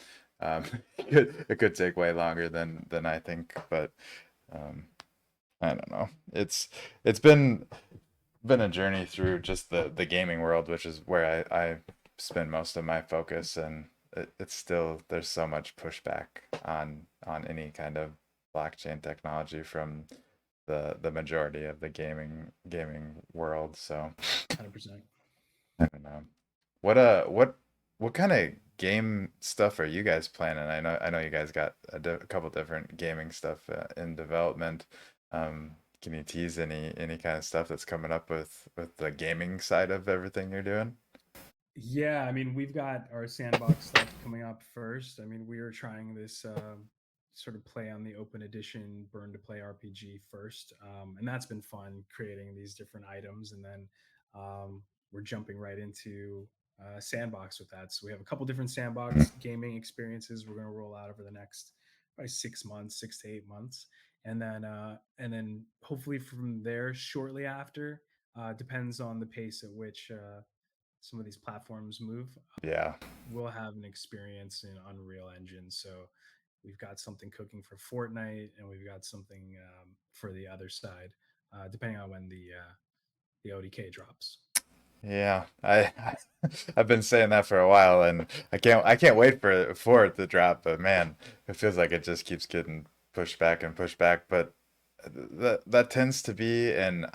Um, it could take way longer than I think, but um, I don't know. It's been been a journey through just the gaming world, which is where I spend most of my focus, and it's still there's so much pushback on any kind of blockchain technology from the majority of the gaming world. So 100%. I don't know. What kind of game stuff are you guys planning? I know you guys got a couple different gaming stuff in development. Can you tease any kind of stuff that's coming up with the gaming side of everything you're doing? Yeah, I mean, we've got our sandbox stuff coming up first. I mean, we are trying this sort of play on the open edition burn to play RPG first, and that's been fun creating these different items, and then we're jumping right into sandbox with that. So we have a couple different Hmm. sandbox gaming experiences we're going to roll out over the next probably 6 months, 6 to 8 months, and then hopefully from there shortly after. Depends on the pace at which some of these platforms move, Yeah. we'll have an experience in Unreal Engine. So we've got something cooking for Fortnite, and we've got something for the other side, depending on when the ODK drops. Yeah. I've been saying that for a while, and I can't wait for it to drop, but man, it feels like it just keeps getting pushed back and pushed back. But that tends to be, and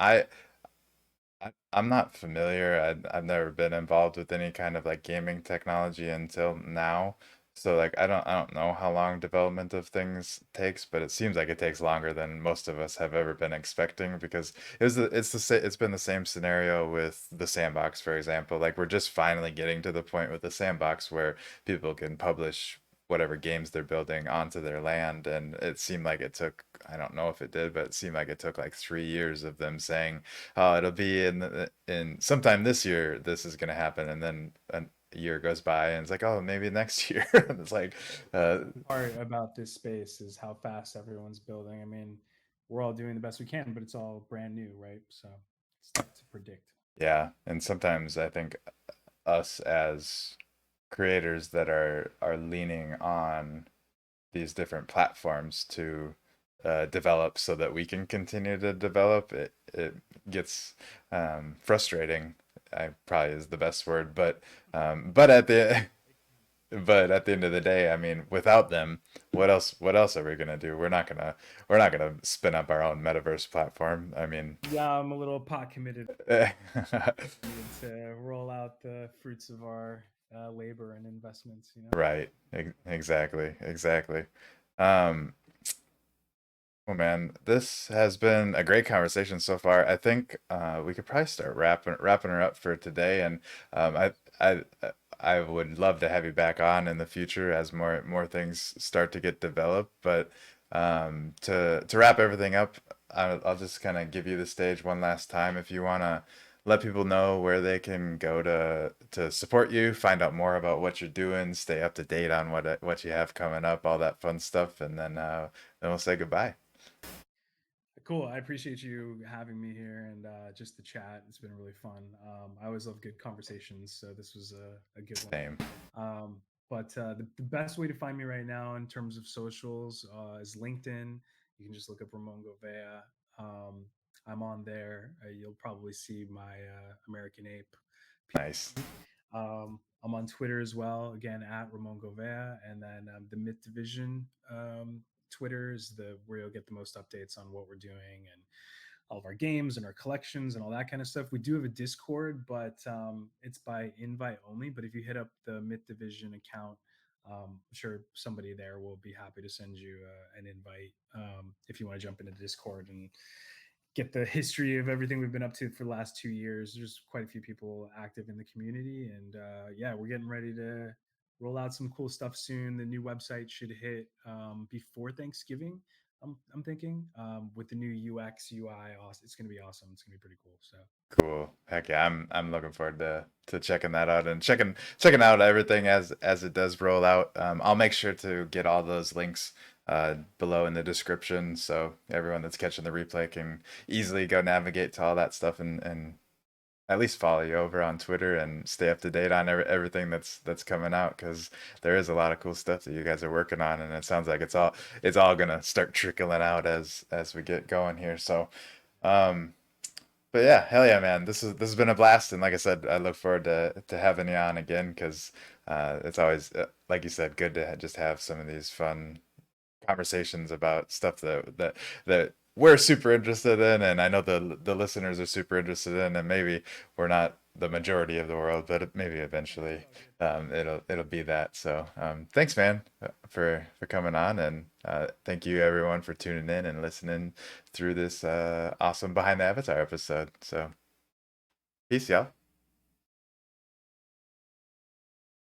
I'm not familiar. I've never been involved with any kind of like gaming technology until now. So like I don't know how long development of things takes, but it seems like it takes longer than most of us have ever been expecting because it's been the same scenario with the sandbox, for example. Like we're just finally getting to the point with the sandbox where people can publish whatever games they're building onto their land, and it seemed like it took, I don't know if it did, but it seemed like it took like 3 years of them saying, oh, it'll be in sometime this year this is gonna happen, and then a year goes by and it's like, oh, maybe next year. And it's like, uh, Part about this space is how fast everyone's building. I mean, we're all doing the best we can, but it's all brand new, right? So it's tough to predict. yeah. And sometimes I think us as creators that are leaning on these different platforms to develop so that we can continue to develop, it gets frustrating. I probably is the best word, but at the but at the end of the day, I mean, without them, what else are we gonna do? We're not gonna spin up our own metaverse platform. I mean, Yeah, I'm a little pot committed. Needed to roll out the fruits of our labor and investments. right. Exactly. Exactly. Um, well, man, this has been a great conversation so far. I think we could probably start wrapping her up for today, and I I would love to have you back on in the future as more things start to get developed. But to wrap everything up, I'll just kind of give you the stage one last time if you want to let people know where they can go to support you, find out more about what you're doing, stay up to date on what you have coming up, all that fun stuff, and then we'll say goodbye. Cool. I appreciate you having me here and just the chat. It's been really fun. I always love good conversations, so this was a good one. Same. But the best way to find me right now in terms of socials is LinkedIn. You can just look up Ramon Govea. Um, I'm on there. You'll probably see my American Ape Nice. POV. I'm on Twitter as well, again at Ramon Govea, and then the Myth Division Twitter is the where you'll get the most updates on what we're doing and all of our games and our collections and all that kind of stuff. We do have a Discord, but it's by invite only. But if you hit up the Myth Division account, I'm sure somebody there will be happy to send you an invite if you want to jump into Discord and get the history of everything we've been up to for the last 2 years. There's quite a few people active in the community, and yeah, we're getting ready to roll out some cool stuff soon. The new website should hit before Thanksgiving. I'm thinking with the new UX UI, it's going to be awesome. It's going to be pretty cool. So Cool. Heck yeah, I'm looking forward to checking that out and checking out everything as it does roll out. I'll make sure to get all those links below in the description so everyone that's catching the replay can easily go navigate to all that stuff and at least follow you over on Twitter and stay up to date on everything that's coming out because there is a lot of cool stuff that you guys are working on, and it sounds like it's all gonna start trickling out as we get going here. So. Um, But yeah, hell yeah, man. This has been a blast, and like I said, I look forward to having you on again because it's always like you said, good to just have some of these fun conversations about stuff that we're super interested in, and I know the listeners are super interested in, and maybe we're not the majority of the world, but maybe Yeah, it's eventually all good. it'll be that. So thanks, man, for coming on, and thank you everyone for tuning in and listening through this awesome Behind the Avatar episode. So peace, y'all.